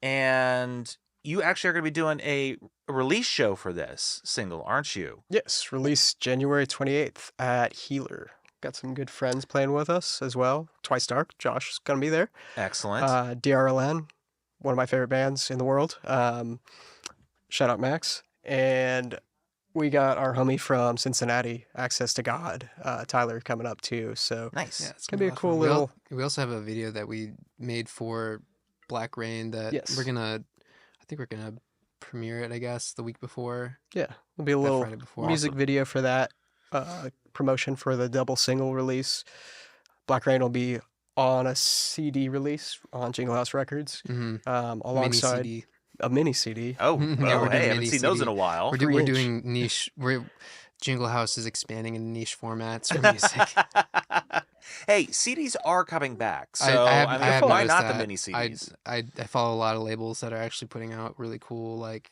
[SPEAKER 1] And you actually are going to be doing a release show for this single, aren't you?
[SPEAKER 2] Yes, released January 28th at Healer. Got some good friends playing with us as well. Twice Dark, Josh is going to be there.
[SPEAKER 1] Excellent.
[SPEAKER 2] DRLN, one of my favorite bands in the world. Shout out Max. And we got our homie from Cincinnati, Access to God, Tyler, coming up too. So
[SPEAKER 1] Nice.
[SPEAKER 3] Yeah, it's
[SPEAKER 2] gonna be a
[SPEAKER 3] lot of
[SPEAKER 2] cool
[SPEAKER 3] fun.
[SPEAKER 2] little.
[SPEAKER 3] We also have a video that we made for Black Rain that
[SPEAKER 2] Yes.
[SPEAKER 3] I think we're gonna premiere it, I guess, the week before.
[SPEAKER 2] Yeah, there'll be a
[SPEAKER 3] That
[SPEAKER 2] little
[SPEAKER 3] Friday before.
[SPEAKER 2] music video for that. Promotion for the double single release. Black Rain will be on a CD release on Jingle House Records,
[SPEAKER 3] Mm-hmm.
[SPEAKER 2] alongside
[SPEAKER 3] Mini CD.
[SPEAKER 2] a mini CD.
[SPEAKER 1] Oh,
[SPEAKER 3] Yeah,
[SPEAKER 1] oh,
[SPEAKER 3] we're doing
[SPEAKER 1] hey, I haven't
[SPEAKER 3] mini
[SPEAKER 1] seen those in
[SPEAKER 3] CD.
[SPEAKER 1] a while.
[SPEAKER 3] We're,
[SPEAKER 2] Free
[SPEAKER 3] we're
[SPEAKER 2] inch.
[SPEAKER 3] doing niche. Jingle House is expanding into niche formats for music.
[SPEAKER 1] Hey, CDs are coming back, so
[SPEAKER 3] I
[SPEAKER 1] I,
[SPEAKER 3] have
[SPEAKER 1] mean, why
[SPEAKER 3] noticed
[SPEAKER 1] not the
[SPEAKER 3] that.
[SPEAKER 1] mini CDs?
[SPEAKER 3] I follow a lot of labels that are actually putting out really cool, like,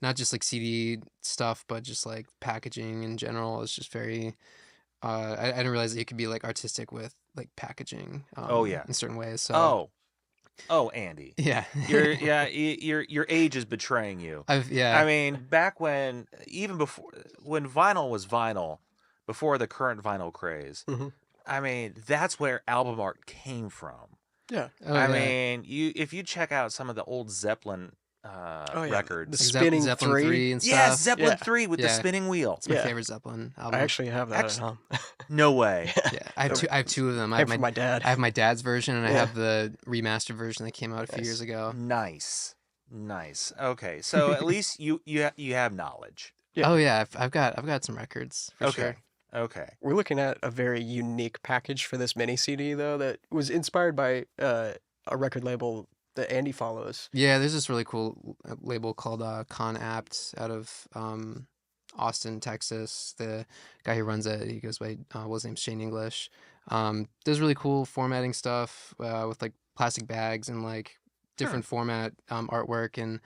[SPEAKER 3] not just like CD stuff, but just like packaging in general. It's just very. I didn't realize that you could be like artistic with like packaging.
[SPEAKER 1] Oh, yeah.
[SPEAKER 3] In certain ways. So.
[SPEAKER 1] Oh, Andy,
[SPEAKER 3] Yeah.
[SPEAKER 1] your age is betraying you.
[SPEAKER 3] Yeah.
[SPEAKER 1] I mean, back when when vinyl was vinyl, before the current vinyl craze.
[SPEAKER 2] Mhm.
[SPEAKER 1] I mean, that's where album art came from.
[SPEAKER 2] Yeah.
[SPEAKER 3] Oh,
[SPEAKER 1] I
[SPEAKER 3] yeah.
[SPEAKER 1] mean, if you check out some of the old Zeppelin
[SPEAKER 2] yeah.
[SPEAKER 1] records.
[SPEAKER 2] The Spinning
[SPEAKER 3] Zeppelin
[SPEAKER 2] 3.
[SPEAKER 3] 3 and stuff.
[SPEAKER 1] Yeah, Zeppelin
[SPEAKER 2] Yeah.
[SPEAKER 1] 3 with the
[SPEAKER 3] Yeah.
[SPEAKER 1] spinning wheel.
[SPEAKER 3] It's my
[SPEAKER 2] Yeah.
[SPEAKER 3] favorite Zeppelin album.
[SPEAKER 2] I actually have that at
[SPEAKER 1] Excellent.
[SPEAKER 2] home.
[SPEAKER 1] No way.
[SPEAKER 3] Yeah, I have two of them. I
[SPEAKER 2] Came
[SPEAKER 3] have
[SPEAKER 2] from my dad.
[SPEAKER 3] I have my dad's version, and I
[SPEAKER 2] Yeah.
[SPEAKER 3] have the remastered version that came out a few
[SPEAKER 2] Nice.
[SPEAKER 3] years ago.
[SPEAKER 1] Nice. Okay, so at least you have knowledge.
[SPEAKER 2] Yeah.
[SPEAKER 3] Oh yeah, I've got some records for
[SPEAKER 1] Okay.
[SPEAKER 3] sure.
[SPEAKER 1] Okay.
[SPEAKER 2] We're looking at a very unique package for this mini CD, though, that was inspired by a record label that Andy follows.
[SPEAKER 3] Yeah, there's this really cool label called Con Apt out of Austin, Texas. The guy who runs it, he goes by his name's Shane English. Does really cool formatting stuff with like plastic bags and like different format artwork, and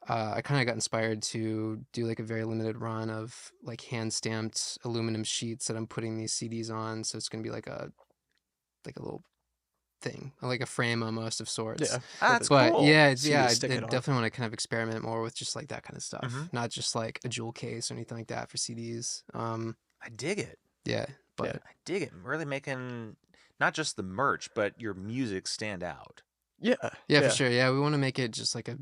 [SPEAKER 3] I kind of got inspired to do like a very limited run of like hand stamped aluminum sheets that I'm putting these CDs on. So it's gonna be like a little thing, like a frame almost of sorts.
[SPEAKER 2] Yeah.
[SPEAKER 1] That's
[SPEAKER 3] But
[SPEAKER 1] cool.
[SPEAKER 3] yeah,
[SPEAKER 2] So you
[SPEAKER 3] I
[SPEAKER 2] stick it on.
[SPEAKER 3] definitely want to kind of experiment more with just like that kind of stuff,
[SPEAKER 1] Mhm.
[SPEAKER 3] not just like a jewel case or anything like that for CDs.
[SPEAKER 1] I dig it.
[SPEAKER 3] Yeah, but
[SPEAKER 2] Yeah.
[SPEAKER 1] I dig it. Really making not just the merch, but your music stand out.
[SPEAKER 2] Yeah.
[SPEAKER 3] yeah, for sure. Yeah, we want to make it just like a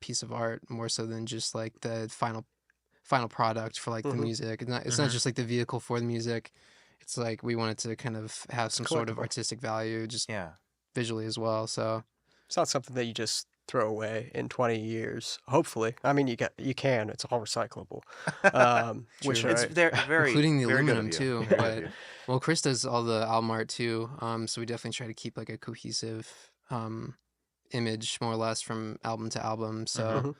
[SPEAKER 3] piece of art more so than just like the final product for like the
[SPEAKER 2] Mhm.
[SPEAKER 3] music. It's not
[SPEAKER 1] Mhm.
[SPEAKER 3] just like the vehicle for the music. It's like we want it to kind of have some sort of
[SPEAKER 2] collectible.
[SPEAKER 3] artistic value, just
[SPEAKER 1] Yeah.
[SPEAKER 3] visually as well. So
[SPEAKER 2] It's not something that you just throw away in 20 years. Hopefully. I mean, you can. It's all recyclable. Which
[SPEAKER 1] It's very
[SPEAKER 3] including the
[SPEAKER 1] very good of
[SPEAKER 3] aluminum
[SPEAKER 1] you.
[SPEAKER 3] too.
[SPEAKER 1] Very good
[SPEAKER 3] But
[SPEAKER 1] of you.
[SPEAKER 3] well, Chris does all the album art too. So we definitely try to keep like a cohesive image more or less from album to album. So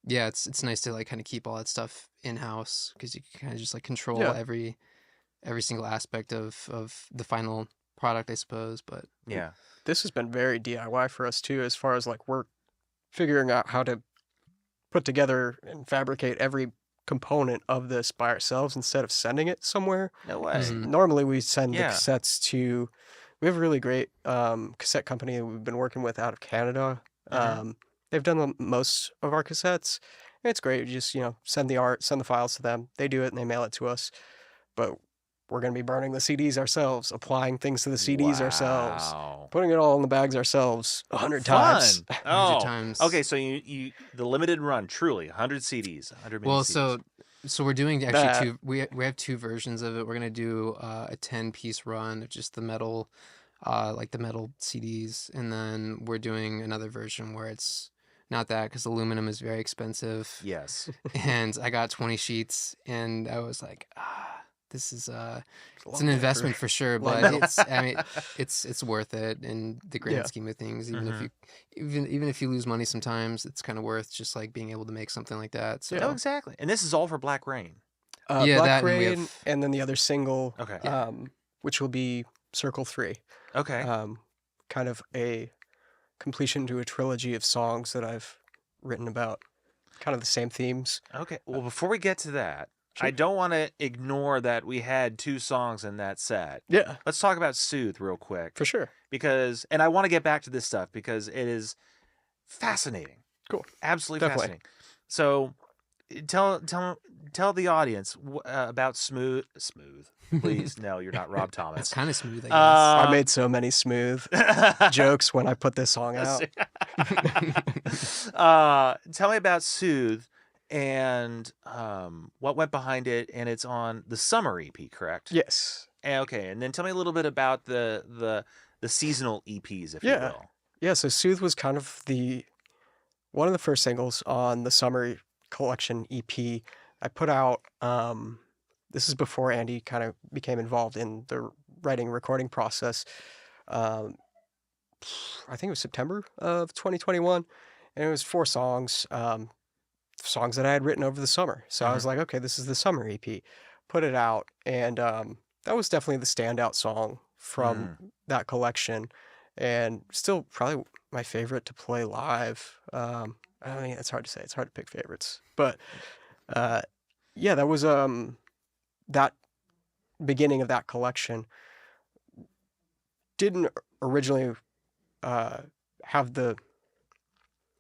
[SPEAKER 3] yeah, it's nice to like kind of keep all that stuff in house because you can kind of just like control
[SPEAKER 2] Yeah.
[SPEAKER 3] every single aspect of the final product, I suppose. But
[SPEAKER 1] Yeah.
[SPEAKER 2] This has been very DIY for us too, as far as like we're figuring out how to put together and fabricate every component of this by ourselves instead of sending it somewhere.
[SPEAKER 1] No way.
[SPEAKER 3] Mhm.
[SPEAKER 2] Normally we send
[SPEAKER 1] Yeah.
[SPEAKER 2] the cassettes to. We have a really great cassette company that we've been working with out of Canada.
[SPEAKER 1] Mhm.
[SPEAKER 2] They've done most of our cassettes. And it's great. You just send the art, send the files to them. They do it and they mail it to us. But we're going to be burning the CDs ourselves, applying things to the CDs ourselves,
[SPEAKER 1] Wow.
[SPEAKER 2] putting it all in the bags ourselves 100
[SPEAKER 1] Fun.
[SPEAKER 2] times.
[SPEAKER 3] 100
[SPEAKER 1] Oh,
[SPEAKER 3] times.
[SPEAKER 1] okay. So you the limited run, truly 100 CDs, 100 mini
[SPEAKER 3] Well,
[SPEAKER 1] CDs.
[SPEAKER 3] so we're doing actually
[SPEAKER 2] That-
[SPEAKER 3] two. We have two versions of it. We're gonna do a 10-piece run of just the metal, like the metal CDs, and then we're doing another version where it's not that because aluminum is very expensive.
[SPEAKER 1] Yes.
[SPEAKER 3] And I got 20 sheets, and I was like, this is
[SPEAKER 2] It's a
[SPEAKER 3] it's
[SPEAKER 2] lot
[SPEAKER 3] an
[SPEAKER 2] of
[SPEAKER 3] investment
[SPEAKER 2] paper.
[SPEAKER 3] for sure,
[SPEAKER 2] A lot of
[SPEAKER 3] but
[SPEAKER 2] metal.
[SPEAKER 3] it's worth it in the grand
[SPEAKER 2] Yeah.
[SPEAKER 3] scheme of things. Even
[SPEAKER 1] Mhm.
[SPEAKER 3] even if you lose money sometimes, it's kind of worth just like being able to make something like that. So
[SPEAKER 1] Oh, exactly. And this is all for Black Rain.
[SPEAKER 3] Yeah,
[SPEAKER 2] Black
[SPEAKER 3] that, and we
[SPEAKER 2] Rain,
[SPEAKER 3] have-
[SPEAKER 2] and then the other single,
[SPEAKER 1] Okay.
[SPEAKER 2] which will be Circle 3.
[SPEAKER 1] Okay.
[SPEAKER 2] Kind of a completion to a trilogy of songs that I've written about kind of the same themes.
[SPEAKER 1] Okay. Well, before we get to that,
[SPEAKER 2] Sure.
[SPEAKER 1] I don't want to ignore that we had 2 songs in that set.
[SPEAKER 2] Yeah,
[SPEAKER 1] Let's talk about Soothe real quick.
[SPEAKER 2] for sure.
[SPEAKER 1] Because, and I want to get back to this stuff because it is fascinating.
[SPEAKER 2] Cool.
[SPEAKER 1] Absolutely
[SPEAKER 2] Definitely.
[SPEAKER 1] fascinating. So, tell the audience about Smooth. Please, no, you're not Rob
[SPEAKER 3] It's
[SPEAKER 1] Thomas.
[SPEAKER 3] kind of smooth, I guess.
[SPEAKER 2] I made so many smooth jokes when I put this song out.
[SPEAKER 1] Tell me about Soothe and what went behind it, and it's on the summer EP, correct?
[SPEAKER 2] Yes.
[SPEAKER 1] Okay, and then tell me a little bit about the seasonal EPs, if you
[SPEAKER 2] Yeah.
[SPEAKER 1] will.
[SPEAKER 2] Yeah, so Soothe was kind of one of the first singles on the summer collection EP. I put out, this is before Andy kind of became involved in the writing recording process. I think it was September of 2021, and it was 4 songs, songs that I had written over the summer. So I was like, okay, this is the summer EP. Put it out, and that was definitely the standout song from that collection, and still probably my favorite to play live. I mean, it's hard to say. It's hard to pick favorites, but yeah, that was that beginning of that collection didn't originally have the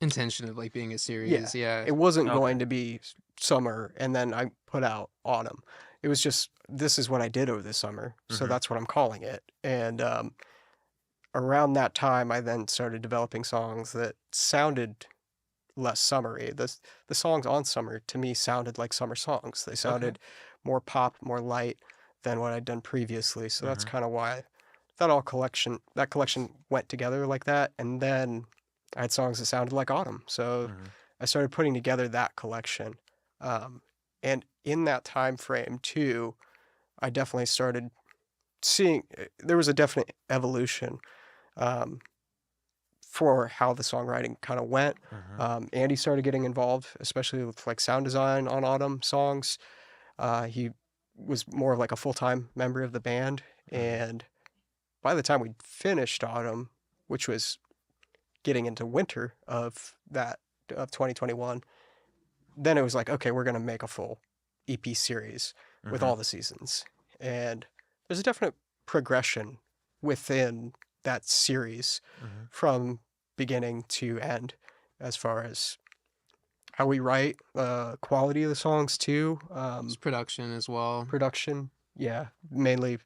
[SPEAKER 3] Intention of like being a series. Yeah.
[SPEAKER 2] it wasn't
[SPEAKER 1] Okay.
[SPEAKER 2] going to be summer and then I put out autumn. It was just, this is what I did over the summer, so
[SPEAKER 1] Mhm.
[SPEAKER 2] that's what I'm calling it. And around that time I then started developing songs that sounded less summery. The songs on summer to me sounded like summer songs. They sounded more pop, more light than what I'd done previously. So that's kind of why that collection went together like that. And then I had songs that sounded like autumn. So I started putting together that collection. And in that time frame too, I definitely started seeing there was a definite evolution for how the songwriting kind of went. Andy started getting involved, especially with like sound design on autumn songs. He was more of like a full-time member of the band. And by the time we'd finished autumn, which was getting into winter of 2021, then it was like, okay, we're going to make a full EP series with all the seasons. And there's a definite progression within that series from beginning to end as far as how we write, quality of the songs too,
[SPEAKER 3] It's production as well.
[SPEAKER 2] production. Yeah, mainly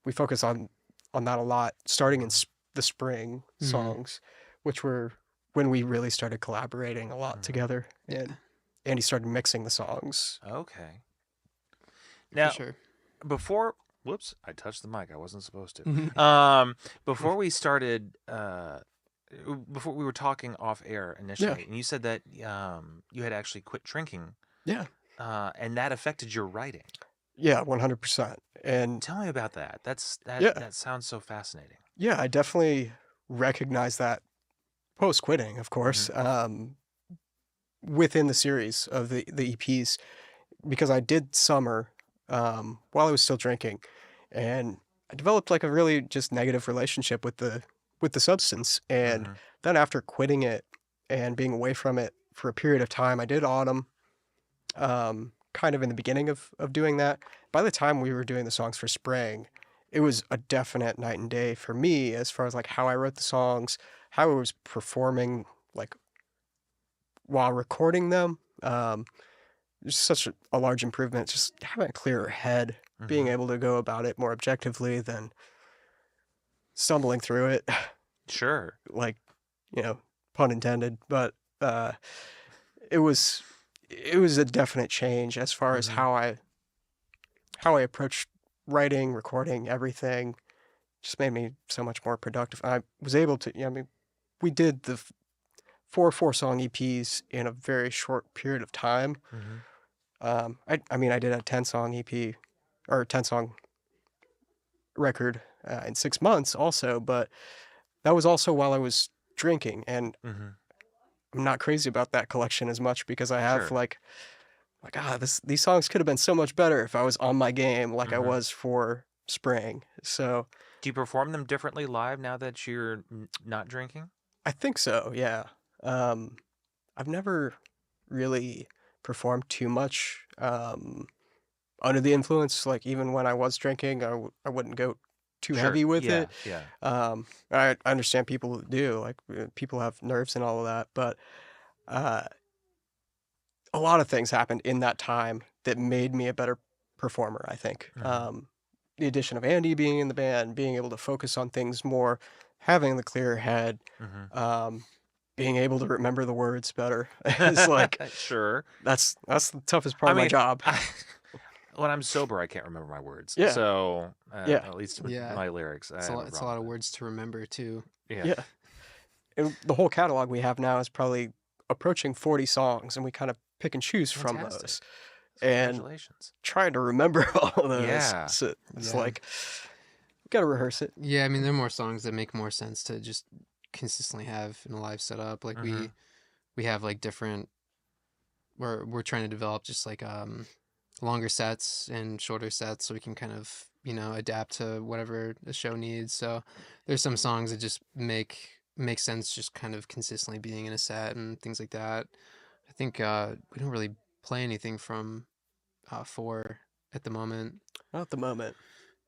[SPEAKER 2] we focus on that a lot starting in the spring songs, which were when we really started collaborating a lot together, and Andy started mixing the songs.
[SPEAKER 1] Okay. Now,
[SPEAKER 3] For sure.
[SPEAKER 1] before, whoops, I touched the mic. I wasn't supposed to. Before we started, before we were talking off air initially, and you said that you had actually quit drinking.
[SPEAKER 2] Yeah.
[SPEAKER 1] And that affected your writing.
[SPEAKER 2] Yeah, 100%. And
[SPEAKER 1] Tell me about that.
[SPEAKER 2] Yeah.
[SPEAKER 1] That sounds so fascinating.
[SPEAKER 2] yeah, I definitely recognize that post quitting, of course, within the series of the EPs, because I did summer while I was still drinking, and I developed like a really just negative relationship with the substance. And then after quitting it and being away from it for a period of time, I did autumn, kind of in the beginning of doing that. By the time we were doing the songs for spring, it was a definite night and day for me as far as like how I wrote the songs, how I was performing, like while recording them. There's such a large improvement, just having a clearer head being
[SPEAKER 1] Mhm.
[SPEAKER 2] able to go about it more objectively than stumbling through it,
[SPEAKER 1] Sure.
[SPEAKER 2] like, pun intended. But uh, it was it was a definite change as far as
[SPEAKER 1] Mhm.
[SPEAKER 2] how I approached writing, recording, everything. Just made me so much more productive. I was able to, I mean, we did the four-song EPs in a very short period of time.
[SPEAKER 1] Mhm.
[SPEAKER 2] I mean, I did a 10-song EP or 10-song record in 6 months also, but that was also while I was drinking, and
[SPEAKER 1] Mhm.
[SPEAKER 2] I'm not crazy about that collection as much because I have
[SPEAKER 1] Sure.
[SPEAKER 2] these songs could have been so much better if I was on my game like I
[SPEAKER 1] Mhm.
[SPEAKER 2] was for Spring. So
[SPEAKER 1] Do you perform them differently live now that you're not drinking?
[SPEAKER 2] I think so, yeah. Um, I've never really performed too much under the influence. Like even when I was drinking, I wouldn't go too
[SPEAKER 1] Sure.
[SPEAKER 2] heavy with
[SPEAKER 1] Yeah.
[SPEAKER 2] it.
[SPEAKER 1] Yeah.
[SPEAKER 2] I understand people who do, like people have nerves and all of that, but uh, a lot of things happened in that time that made me a better performer, I think.
[SPEAKER 1] Mhm.
[SPEAKER 2] The addition of Andy being in the band, being able to focus on things more, having the clear head,
[SPEAKER 1] Mhm.
[SPEAKER 2] um, being able to remember the words better is like
[SPEAKER 1] Sure.
[SPEAKER 2] that's the toughest part
[SPEAKER 1] I
[SPEAKER 2] of my
[SPEAKER 1] mean,
[SPEAKER 2] job.
[SPEAKER 1] when I'm sober, I can't remember my words.
[SPEAKER 2] Yeah,
[SPEAKER 1] So,
[SPEAKER 2] yeah,
[SPEAKER 1] at least with
[SPEAKER 3] Yeah,
[SPEAKER 1] my lyrics, I have a
[SPEAKER 3] it's a
[SPEAKER 1] problem
[SPEAKER 3] lot of
[SPEAKER 1] with
[SPEAKER 3] words to remember too.
[SPEAKER 1] it. Yeah.
[SPEAKER 2] yeah. And the whole catalog we have now is probably approaching 40 songs, and we kind of pick and choose from
[SPEAKER 1] Fantastic.
[SPEAKER 2] those. And
[SPEAKER 1] Congratulations.
[SPEAKER 2] trying to remember all of those,
[SPEAKER 1] Yeah.
[SPEAKER 2] so it's
[SPEAKER 3] Yeah.
[SPEAKER 2] like gotta rehearse it.
[SPEAKER 3] Yeah, I mean, there are more songs that make more sense to just consistently have in a live setup. Like
[SPEAKER 1] Mhm.
[SPEAKER 3] we have like different. We're trying to develop just like longer sets and shorter sets so we can kind of adapt to whatever the show needs. So there's some songs that just make sense just kind of consistently being in a set and things like that. I think we don't really play anything from four at the moment.
[SPEAKER 2] Not at the moment.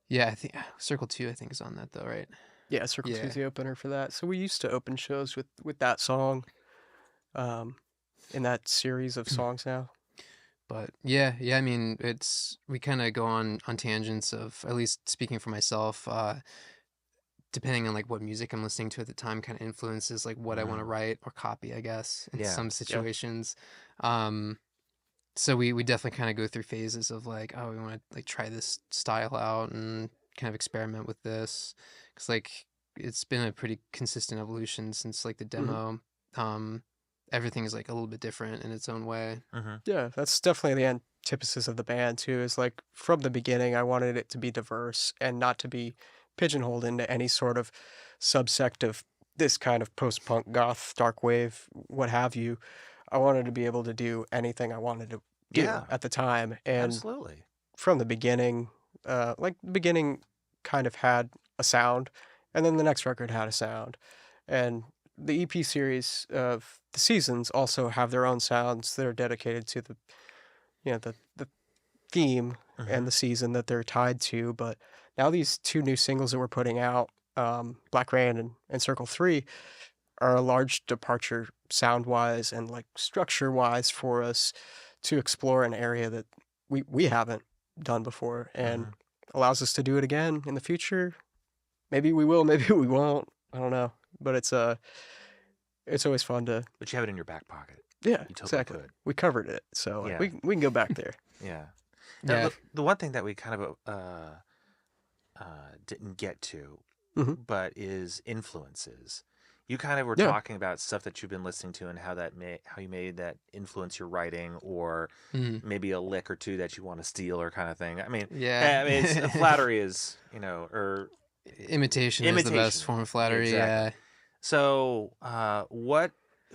[SPEAKER 3] Yeah, I think Circle Two I think is on that though, right?
[SPEAKER 2] Yeah, Circle Two is
[SPEAKER 3] Yeah.
[SPEAKER 2] the opener for that. So we used to open shows with that song, in that series of songs now.
[SPEAKER 3] But yeah, I mean, we kind of go on tangents of, at least speaking for myself, depending on like what music I'm listening to at the time, kind of influences like what I want to
[SPEAKER 1] Mhm.
[SPEAKER 3] write or copy, I guess, in
[SPEAKER 1] Yeah.
[SPEAKER 3] some
[SPEAKER 2] Yeah.
[SPEAKER 3] situations. Um, so we definitely kind of go through phases of like, oh, we want to like try this style out and kind of experiment with this, because like it's been a pretty consistent evolution since like the
[SPEAKER 2] hmm
[SPEAKER 3] demo. Um, Everything is like a little bit different in its own way.
[SPEAKER 1] Mhm.
[SPEAKER 2] Yeah, that's definitely the antithesis of the band too. Is like from the beginning, I wanted it to be diverse and not to be pigeonholed into any sort of subsect of this kind of post-punk, goth, dark wave, what have you. I wanted to be able to do anything I wanted to do
[SPEAKER 1] Yeah.
[SPEAKER 2] at the time, and
[SPEAKER 1] Absolutely.
[SPEAKER 2] from the beginning, like the beginning kind of had a sound, and then the next record had a sound, and the EP series of the seasons also have their own sounds that are dedicated to the theme and
[SPEAKER 1] Mhm.
[SPEAKER 2] the season that they're tied to. But now these two new singles that we're putting out, Black Rain and Circle Three, are a large departure sound wise and like structure wise for us to explore an area that we haven't done before, and
[SPEAKER 1] Mhm.
[SPEAKER 2] allows us to do it again in the future. Maybe we will, maybe we won't. I don't know, but it's always fun to.
[SPEAKER 1] But you have it in your back pocket.
[SPEAKER 2] Yeah,
[SPEAKER 1] You totally
[SPEAKER 2] exactly.
[SPEAKER 1] could.
[SPEAKER 2] We covered it, so like
[SPEAKER 1] Yeah.
[SPEAKER 2] we can go back there.
[SPEAKER 1] Yeah. Now,
[SPEAKER 3] Yeah.
[SPEAKER 1] the one thing that we kind of didn't get to,
[SPEAKER 2] hmm
[SPEAKER 1] but is influences. You kind of were
[SPEAKER 2] Yeah.
[SPEAKER 1] talking about stuff that you've been listening to and how you made that influence your writing, or
[SPEAKER 3] Mhm.
[SPEAKER 1] maybe a lick or two that you want to steal or kind of thing.
[SPEAKER 3] Yeah.
[SPEAKER 1] I mean, it's flattery is or
[SPEAKER 3] Imitation is the
[SPEAKER 1] imitation.
[SPEAKER 3] best form of flattery.
[SPEAKER 1] Exactly.
[SPEAKER 3] Yeah.
[SPEAKER 1] So,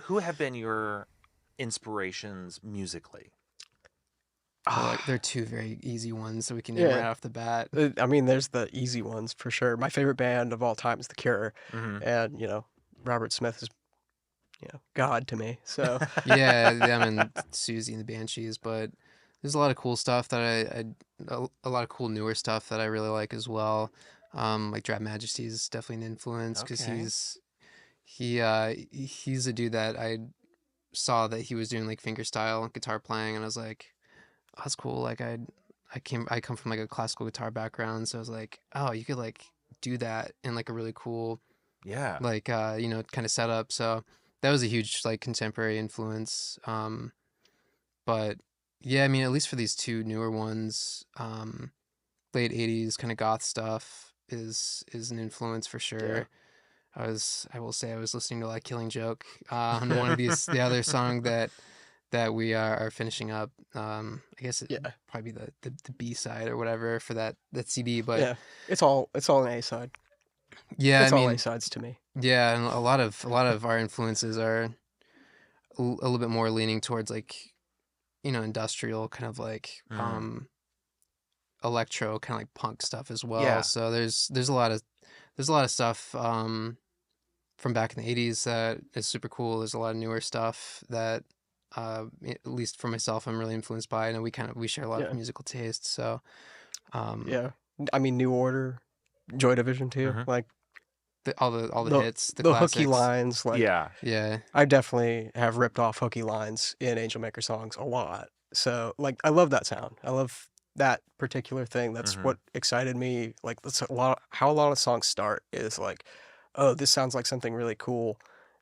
[SPEAKER 1] who have been your inspirations musically?
[SPEAKER 3] They're two very easy ones, so we can name right
[SPEAKER 2] Yeah.
[SPEAKER 3] off the bat.
[SPEAKER 2] I mean, there's the easy ones for sure. My favorite band of all time is The Cure,
[SPEAKER 1] Mm-hmm.
[SPEAKER 2] and Robert Smith is God to me. So
[SPEAKER 3] Yeah, them and Susie and the Banshees, but there's a lot of cool stuff that a lot of cool newer stuff that I really like as well. Like Drab Majesty is definitely an influence because
[SPEAKER 1] Okay.
[SPEAKER 3] he's a dude that I saw that he was doing like fingerstyle guitar playing, and I was like, oh, that's cool. Like I come from like a classical guitar background, so I was like, oh, you could like do that in like a really cool
[SPEAKER 1] Yeah.
[SPEAKER 3] like kind of setup. So that was a huge like contemporary influence. But yeah, I mean, at least for these two newer ones, late '80s kind of goth stuff is an influence for
[SPEAKER 2] Yeah.
[SPEAKER 3] sure. I will say I was listening to like Killing Joke on one of these the other song that we are finishing up. I guess it
[SPEAKER 2] Yeah.
[SPEAKER 3] probably be the B side or whatever for that CD. But
[SPEAKER 2] Yeah. It's all an A side.
[SPEAKER 3] yeah, I
[SPEAKER 2] It's all A
[SPEAKER 3] mean,
[SPEAKER 2] sides to me.
[SPEAKER 3] yeah, and a lot of our influences are a little bit more leaning towards like industrial kind of like electro kind of like punk stuff as well.
[SPEAKER 1] Yeah.
[SPEAKER 3] So there's a lot of stuff from back in the '80s that is super cool. There's a lot of newer stuff that at least for myself I'm really influenced by. I know we share a lot of
[SPEAKER 2] Yeah.
[SPEAKER 3] musical tastes. So
[SPEAKER 2] Yeah. I mean, New Order, Joy Division too.
[SPEAKER 1] Mhm.
[SPEAKER 2] Like
[SPEAKER 3] all the
[SPEAKER 2] the
[SPEAKER 3] hits, the
[SPEAKER 2] hooky
[SPEAKER 3] classics.
[SPEAKER 2] lines. Like
[SPEAKER 1] Yeah.
[SPEAKER 3] Yeah.
[SPEAKER 2] I definitely have ripped off hooky lines in Angel Maker songs a lot. So like I love that sound. I love that particular thing. That's
[SPEAKER 1] Mhm.
[SPEAKER 2] what excited me. Like that's how a lot of songs start is like, oh, this sounds like something really cool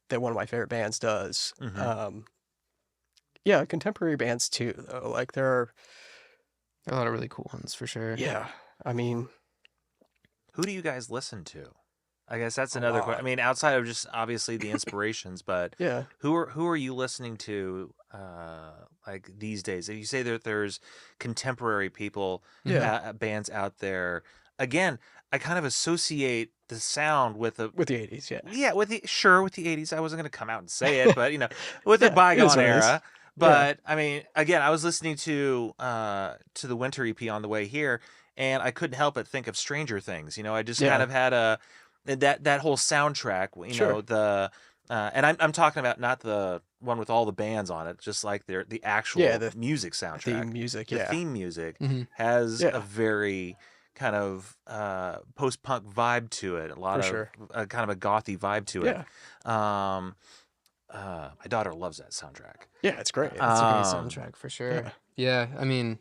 [SPEAKER 2] that one of my favorite bands does.
[SPEAKER 1] Mhm.
[SPEAKER 2] Yeah, contemporary bands too, though. Like there are,
[SPEAKER 3] There are a lot of really cool ones for sure.
[SPEAKER 2] yeah. I mean,
[SPEAKER 1] Who do you guys listen to? I guess that's
[SPEAKER 2] a
[SPEAKER 1] another question. I
[SPEAKER 2] lot.
[SPEAKER 1] mean, outside of just obviously the inspirations, but
[SPEAKER 2] Yeah,
[SPEAKER 1] who are you listening to like these days? If you say that there's contemporary people,
[SPEAKER 2] yeah.
[SPEAKER 1] bands out there, again, I kind of associate the sound with a
[SPEAKER 2] With the '80s, yeah,
[SPEAKER 1] yeah, with the 80s. I wasn't going to come out and say it, but with a
[SPEAKER 2] yeah. It is
[SPEAKER 1] bygone
[SPEAKER 2] what it is.
[SPEAKER 1] era.
[SPEAKER 2] Yeah,
[SPEAKER 1] But I mean, again, I was listening to the Winter EP on the way here, and I couldn't help but think of Stranger Things. I just kind
[SPEAKER 2] yeah.
[SPEAKER 1] of had that whole soundtrack.
[SPEAKER 2] Sure.
[SPEAKER 1] And I'm talking about not the one with all the bands on it, just like the
[SPEAKER 2] Yeah,
[SPEAKER 1] actual
[SPEAKER 2] the
[SPEAKER 1] music soundtrack.
[SPEAKER 2] theme music.
[SPEAKER 1] The
[SPEAKER 2] Yeah,
[SPEAKER 1] theme music
[SPEAKER 3] Hmm.
[SPEAKER 1] has a
[SPEAKER 2] yeah,
[SPEAKER 1] very kind of post-punk vibe to it, a lot
[SPEAKER 2] for
[SPEAKER 1] of
[SPEAKER 2] sure.
[SPEAKER 1] kind of a gothy vibe to it.
[SPEAKER 2] Yeah,
[SPEAKER 1] My daughter loves that soundtrack.
[SPEAKER 2] yeah. It's great.
[SPEAKER 3] It's a great
[SPEAKER 1] Um,
[SPEAKER 3] soundtrack for sure.
[SPEAKER 2] Yeah,
[SPEAKER 3] Yeah, I mean,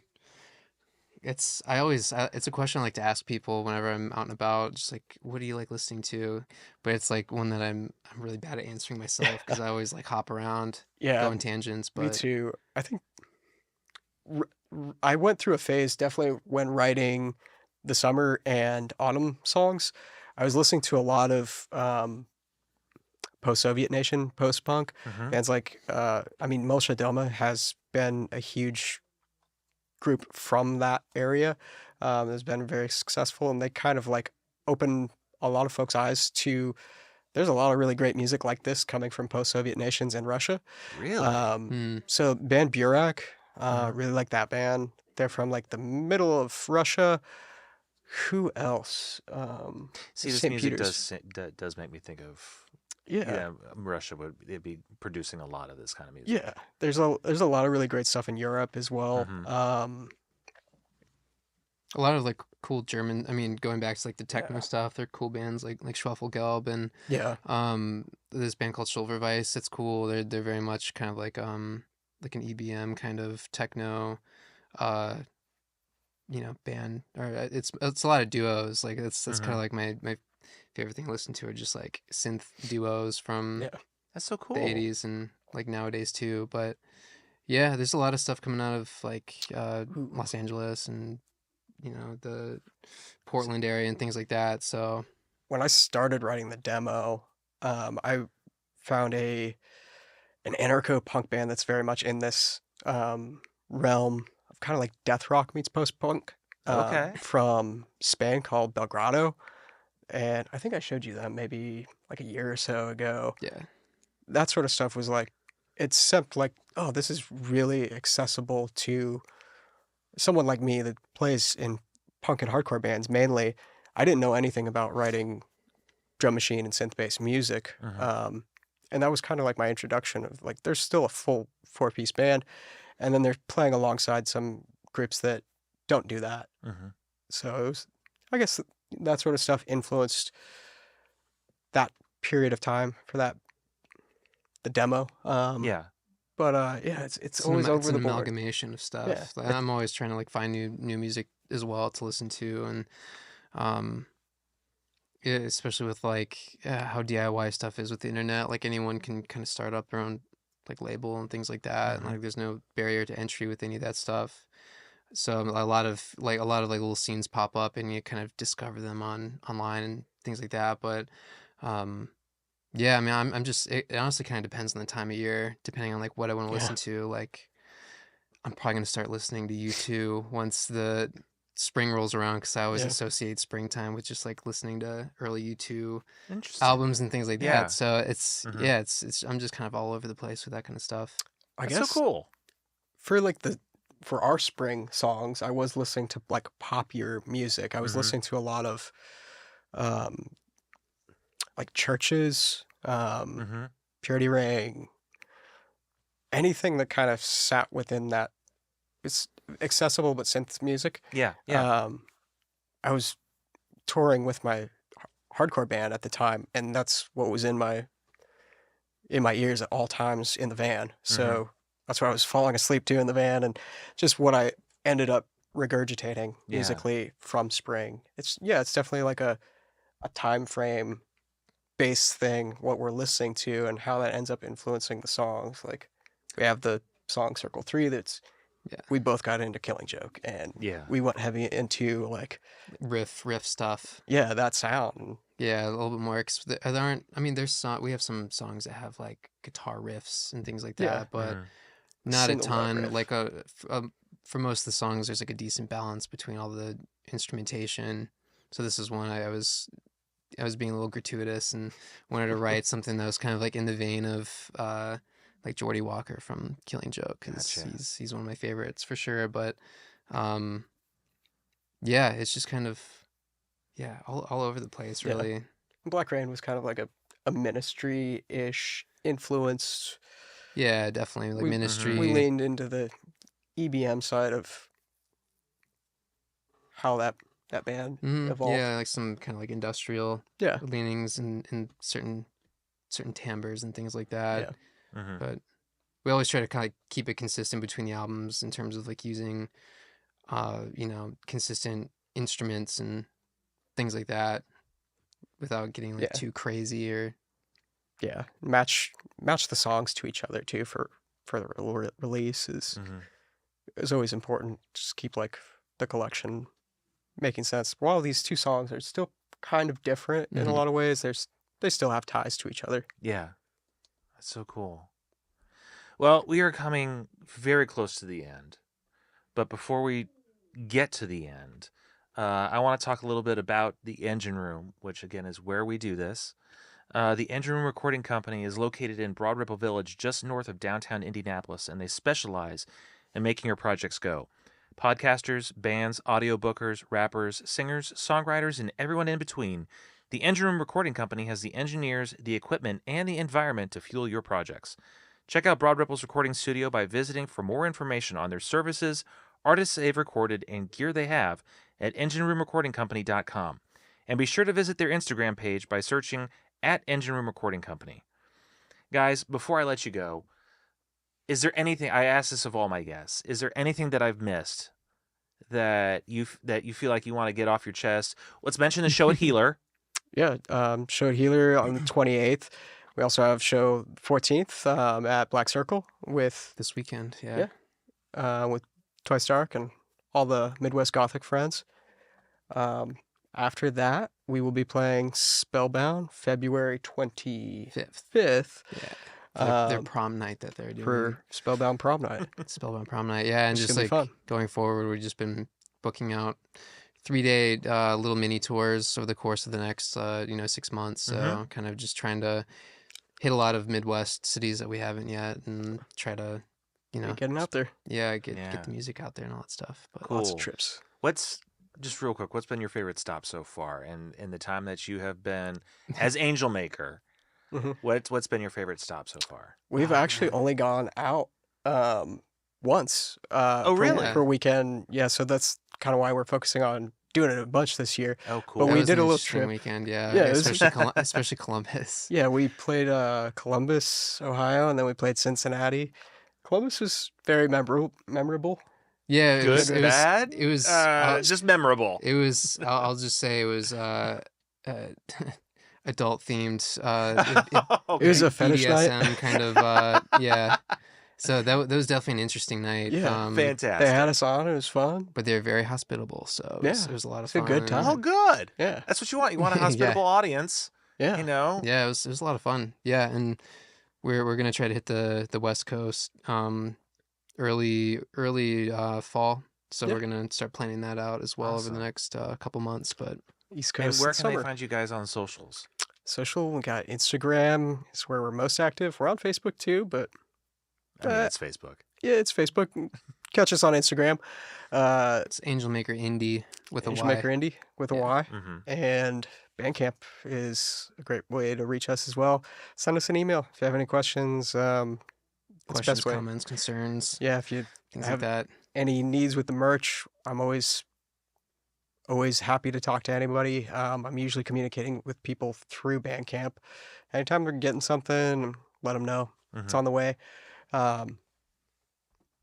[SPEAKER 3] it's a question I like to ask people whenever I'm out and about, just like, what do you like listening to? But it's like one that I'm really bad at answering myself because I always like hop around,
[SPEAKER 2] yeah.
[SPEAKER 3] go in tangents.
[SPEAKER 2] Me
[SPEAKER 3] But
[SPEAKER 2] too. I think I went through a phase definitely when writing the summer and autumn songs. I was listening to a lot of post-Soviet nation, post-punk
[SPEAKER 1] mhm.
[SPEAKER 2] bands like I mean Milsha Doma has been a huge group from that area. Has been very successful, and they kind of like open a lot of folks' eyes to. There's a lot of really great music like this coming from post-Soviet nations and Russia.
[SPEAKER 1] Really?
[SPEAKER 2] So band Burak,
[SPEAKER 1] Mhm.
[SPEAKER 2] really like that band. They're from like the middle of Russia. Who else?
[SPEAKER 1] See, this
[SPEAKER 2] St.
[SPEAKER 1] music
[SPEAKER 2] Peter's.
[SPEAKER 1] does make me think of
[SPEAKER 2] Yeah,
[SPEAKER 1] Russia would be producing a lot of this kind of music.
[SPEAKER 2] yeah. There's a lot of really great stuff in Europe as well.
[SPEAKER 1] Mhm.
[SPEAKER 3] a lot of like cool German. I mean, going back to like the techno
[SPEAKER 2] Yeah,
[SPEAKER 3] stuff, they're cool bands like Schwafelgelb and
[SPEAKER 2] yeah,
[SPEAKER 3] this band called Schulverweiss. It's cool. They're very much kind of like an EBM kind of techno, uh, band. Or it's a lot of duos. Like that's kind
[SPEAKER 1] Mhm.
[SPEAKER 3] of like my favorite thing to listen to are just like synth duos from
[SPEAKER 2] yeah.
[SPEAKER 1] That's so cool.
[SPEAKER 3] the '80s and like nowadays too. But yeah, there's a lot of stuff coming out of like
[SPEAKER 2] Ooh.
[SPEAKER 3] Los Angeles and the Portland area and things like that. So
[SPEAKER 2] When I started writing the demo, I found an anarcho punk band that's very much in this realm of kind of like death rock meets post punk
[SPEAKER 1] Okay.
[SPEAKER 2] from Spain called Belgrado. And I think I showed you them maybe like a year or so ago.
[SPEAKER 3] yeah,
[SPEAKER 2] That sort of stuff was like, it seemed like, oh, this is really accessible to someone like me that plays in punk and hardcore bands mainly. I didn't know anything about writing drum machine and synth based music.
[SPEAKER 1] Mhm.
[SPEAKER 2] And that was kind of like my introduction of like, there's still a full 4-piece band. And then they're playing alongside some groups that don't do that.
[SPEAKER 1] Mhm.
[SPEAKER 2] So it was, I guess that sort of stuff influenced that period of time for the demo.
[SPEAKER 1] Yeah.
[SPEAKER 2] But yeah, it's always
[SPEAKER 3] It's
[SPEAKER 2] over
[SPEAKER 3] an
[SPEAKER 2] the board.
[SPEAKER 3] amalgamation of stuff.
[SPEAKER 2] Yeah.
[SPEAKER 3] Like, I'm always trying to like find new music as well to listen to, and um, yeah, especially with like how DIY stuff is with the internet. Like anyone can kind of start up their own like label and things like that, and
[SPEAKER 1] Mhm.
[SPEAKER 3] like there's no barrier to entry with any of that stuff. So a lot of like little scenes pop up, and you kind of discover them online and things like that. But um, yeah, I mean, I'm just it honestly kind of depends on the time of year, depending on like what I want to
[SPEAKER 2] Yeah.
[SPEAKER 3] listen to. Like I'm probably gonna start listening to U2 once the spring rolls around, because I always
[SPEAKER 2] Yeah.
[SPEAKER 3] associate springtime with just like listening to early U2
[SPEAKER 1] Interesting.
[SPEAKER 3] albums and things like
[SPEAKER 1] Yeah.
[SPEAKER 3] that. So it's
[SPEAKER 1] Mhm.
[SPEAKER 3] yeah, it's I'm just kind of all over the place with that kind of stuff.
[SPEAKER 2] I
[SPEAKER 1] That's
[SPEAKER 2] guess
[SPEAKER 1] so cool.
[SPEAKER 2] for like for our spring songs, I was listening to like poppier music. I was
[SPEAKER 1] Mhm.
[SPEAKER 2] listening to a lot of um like Churches,
[SPEAKER 1] Mm-hmm.
[SPEAKER 2] Purity Ring, anything that kind of sat within that. It's accessible but synth music.
[SPEAKER 1] Yeah. Yeah.
[SPEAKER 2] I was touring with my hardcore band at the time, and that's what was in my ears at all times in the van. So that's what I was falling asleep to in the van, and just what I ended up regurgitating
[SPEAKER 1] Yeah.
[SPEAKER 2] musically from spring. It's definitely like a time frame based thing, what we're listening to and how that ends up influencing the songs. Like we have the song Circle 3 that's
[SPEAKER 3] Yeah.
[SPEAKER 2] we both got into Killing Joke, and
[SPEAKER 1] Yeah.
[SPEAKER 2] we went heavy into like
[SPEAKER 3] Riff stuff.
[SPEAKER 2] that sound.
[SPEAKER 3] Yeah, a little bit more. There aren't. I mean, we have some songs that have like guitar riffs and things like that,
[SPEAKER 2] Yeah.
[SPEAKER 3] but
[SPEAKER 1] Mhm.
[SPEAKER 3] not a
[SPEAKER 2] Single note
[SPEAKER 3] ton.
[SPEAKER 2] riff.
[SPEAKER 3] Like for most of the songs, there's like a decent balance between all the instrumentation. So this is one I was being a little gratuitous and wanted to write something that was kind of like in the vein of like Geordie Walker from Killing Joke, because
[SPEAKER 1] Gotcha.
[SPEAKER 3] he's one of my favorites for sure. But yeah, it's just kind of all over the place,
[SPEAKER 2] Yeah.
[SPEAKER 3] really.
[SPEAKER 2] Black Rain was kind of like a ministry-ish influence.
[SPEAKER 3] Yeah, definitely like
[SPEAKER 2] We
[SPEAKER 3] Ministry.
[SPEAKER 2] leaned into the EBM side of how that band evolved.
[SPEAKER 3] Yeah, like some kind of like industrial
[SPEAKER 2] Yeah.
[SPEAKER 3] leanings and certain timbres and things like that.
[SPEAKER 2] Yeah.
[SPEAKER 1] Mhm.
[SPEAKER 3] But we always try to kind of keep it consistent between the albums in terms of like using consistent instruments and things like that without getting like
[SPEAKER 2] Yeah.
[SPEAKER 3] too crazy or
[SPEAKER 2] Yeah. Match the songs to each other too for the release is always important. Just keep like the collection making sense. While these two songs are still kind of different in a
[SPEAKER 3] Mhm.
[SPEAKER 2] lot of ways, they still have ties to each other.
[SPEAKER 1] Yeah. That's so cool. Well, we are coming very close to the end. But before we get to the end, I want to talk a little bit about the Engine Room, which again is where we do this. The Engine Room Recording Company is located in Broad Ripple Village, just north of downtown Indianapolis, and they specialize in making your projects go. Podcasters, bands, audiobookers, rappers, singers, songwriters, and everyone in between, the Engine Room Recording Company has the engineers, the equipment, and the environment to fuel your projects. Check out Broad Ripple's recording studio by visiting for more information on their services, artists they've recorded, and gear they have at engineroomrecordingcompany.com. And be sure to visit their Instagram page by searching at Engine Room Recording Company. Guys, before I let you go, is there anything, I ask this of all my guests, is there anything that I've missed that you feel like you want to get off your chest? Let's mention the show at Healer.
[SPEAKER 2] Yeah. Show at Healer on the 28th. We also have show 14th at Black Circle with
[SPEAKER 3] this weekend. Yeah.
[SPEAKER 2] with Twice Dark and all the Midwest Gothic friends. After that, we will be playing Spellbound February 25th.
[SPEAKER 3] Yeah. Their prom night that they're doing.
[SPEAKER 2] For Spellbound Prom Night.
[SPEAKER 3] Spellbound Prom Night. Yeah, and
[SPEAKER 2] It's
[SPEAKER 3] just
[SPEAKER 2] gonna be
[SPEAKER 3] like
[SPEAKER 2] fun.
[SPEAKER 3] going forward, we've just been booking out 3-day little mini tours over the course of the next 6 months. So kind of just trying to hit a lot of Midwest cities that we haven't yet and try to
[SPEAKER 2] Getting out there.
[SPEAKER 3] get the music out there and all that stuff. But
[SPEAKER 1] Cool.
[SPEAKER 2] Lots of trips.
[SPEAKER 1] What's, just real quick, what's been your favorite stop so far? And in the time that you have been as Angel Maker,
[SPEAKER 2] Mhm.
[SPEAKER 1] what's been your favorite stop so far?
[SPEAKER 2] We've actually only gone out once.
[SPEAKER 1] Really?
[SPEAKER 2] For a weekend. Yeah, so that's kind of why we're focusing on doing it a bunch this year.
[SPEAKER 1] Oh,
[SPEAKER 2] But
[SPEAKER 1] cool.
[SPEAKER 3] that
[SPEAKER 2] we
[SPEAKER 3] was
[SPEAKER 2] did
[SPEAKER 3] an
[SPEAKER 2] a little
[SPEAKER 3] interesting
[SPEAKER 2] trip.
[SPEAKER 3] weekend. Yeah,
[SPEAKER 2] Yeah, it was-
[SPEAKER 3] especially Columbus.
[SPEAKER 2] Yeah, we played Columbus, Ohio, and then we played Cincinnati. Columbus was very memorable.
[SPEAKER 3] Yeah,
[SPEAKER 1] Good,
[SPEAKER 3] it
[SPEAKER 1] bad?
[SPEAKER 3] was, it was,
[SPEAKER 1] Just memorable.
[SPEAKER 3] it was. I'll just say it was adult themed.
[SPEAKER 2] It was a fetish night.
[SPEAKER 3] BDSM kind of. Yeah. So that was definitely an interesting night.
[SPEAKER 2] Yeah,
[SPEAKER 1] Fantastic.
[SPEAKER 2] They had us on. It was fun.
[SPEAKER 3] But they're very hospitable, so it was a lot of
[SPEAKER 2] it's a
[SPEAKER 3] fun.
[SPEAKER 2] good time.
[SPEAKER 1] Oh, good.
[SPEAKER 2] Yeah.
[SPEAKER 1] That's what you want. You want a hospitable audience.
[SPEAKER 2] Yeah.
[SPEAKER 1] You know?
[SPEAKER 3] Yeah, it was a lot of fun. Yeah, and we're gonna try to hit the West Coast early fall. So
[SPEAKER 2] Yeah.
[SPEAKER 3] we're gonna start planning that out as well over the next couple months. But
[SPEAKER 2] East
[SPEAKER 1] And
[SPEAKER 2] Coast
[SPEAKER 1] where
[SPEAKER 2] in
[SPEAKER 1] can they
[SPEAKER 2] summer.
[SPEAKER 1] find you guys on socials?
[SPEAKER 2] Social, we got Instagram. Is where we're most active. We're on Facebook too, but
[SPEAKER 1] I mean,
[SPEAKER 2] Uh,
[SPEAKER 1] it's Facebook.
[SPEAKER 2] yeah, it's Facebook. Catch us on Instagram.
[SPEAKER 3] it's Angel Maker Indy with a
[SPEAKER 2] Angel
[SPEAKER 3] Y.
[SPEAKER 2] Maker Indy with a
[SPEAKER 3] Yeah.
[SPEAKER 2] Y.
[SPEAKER 1] Mm-hmm.
[SPEAKER 2] And Bandcamp is a great way to reach us as well. Send us an email if you have any questions. It's the
[SPEAKER 3] Questions,
[SPEAKER 2] best way.
[SPEAKER 3] comments, concerns,
[SPEAKER 2] Yeah, if you
[SPEAKER 3] things
[SPEAKER 2] have
[SPEAKER 3] like that.
[SPEAKER 2] any needs with the merch, I'm always happy to talk to anybody. I'm usually communicating with people through Bandcamp. Anytime they're getting something, let them know it's on the way.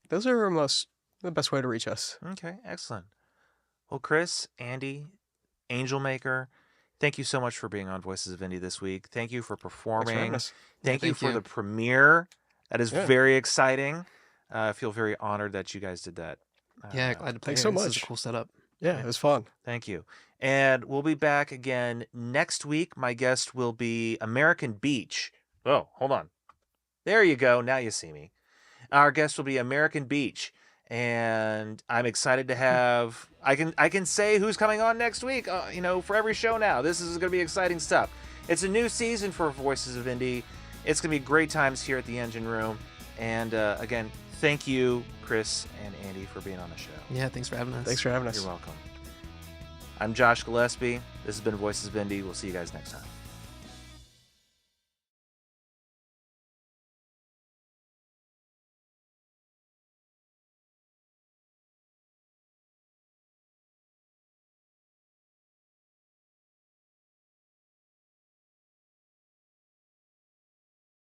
[SPEAKER 2] Those are the best way to reach us.
[SPEAKER 1] Okay, excellent. Well, Chris, Andy, Angel Maker, thank you so much for being on Voices of Indie this week. Thank you for
[SPEAKER 2] Thanks for having
[SPEAKER 1] performing.
[SPEAKER 2] us.
[SPEAKER 1] Thank you
[SPEAKER 3] thank
[SPEAKER 1] for
[SPEAKER 3] you.
[SPEAKER 1] the premiere. That is
[SPEAKER 2] Yeah.
[SPEAKER 1] very exciting. I feel very honored that you guys did that.
[SPEAKER 3] Yeah, glad to play
[SPEAKER 2] thanks
[SPEAKER 3] here.
[SPEAKER 2] so
[SPEAKER 3] This is
[SPEAKER 2] much.
[SPEAKER 3] a cool setup.
[SPEAKER 2] Yeah, it was fun.
[SPEAKER 1] Thank you. And we'll be back again next week. My guest will be American Beach. Oh, hold on. There you go. Now you see me. Our guest will be American Beach. And I'm excited to have I can say who's coming on next week, for every show now. This is going to be exciting stuff. It's a new season for Voices of Indie. It's going to be great times here at the Engine Room. And again, thank you, Chris and Andy, for being on the show.
[SPEAKER 3] Yeah, thanks for having us.
[SPEAKER 2] Thanks for having us.
[SPEAKER 1] You're welcome. I'm Josh Gillespie. This has been Voices of Indie. We'll see you guys next time.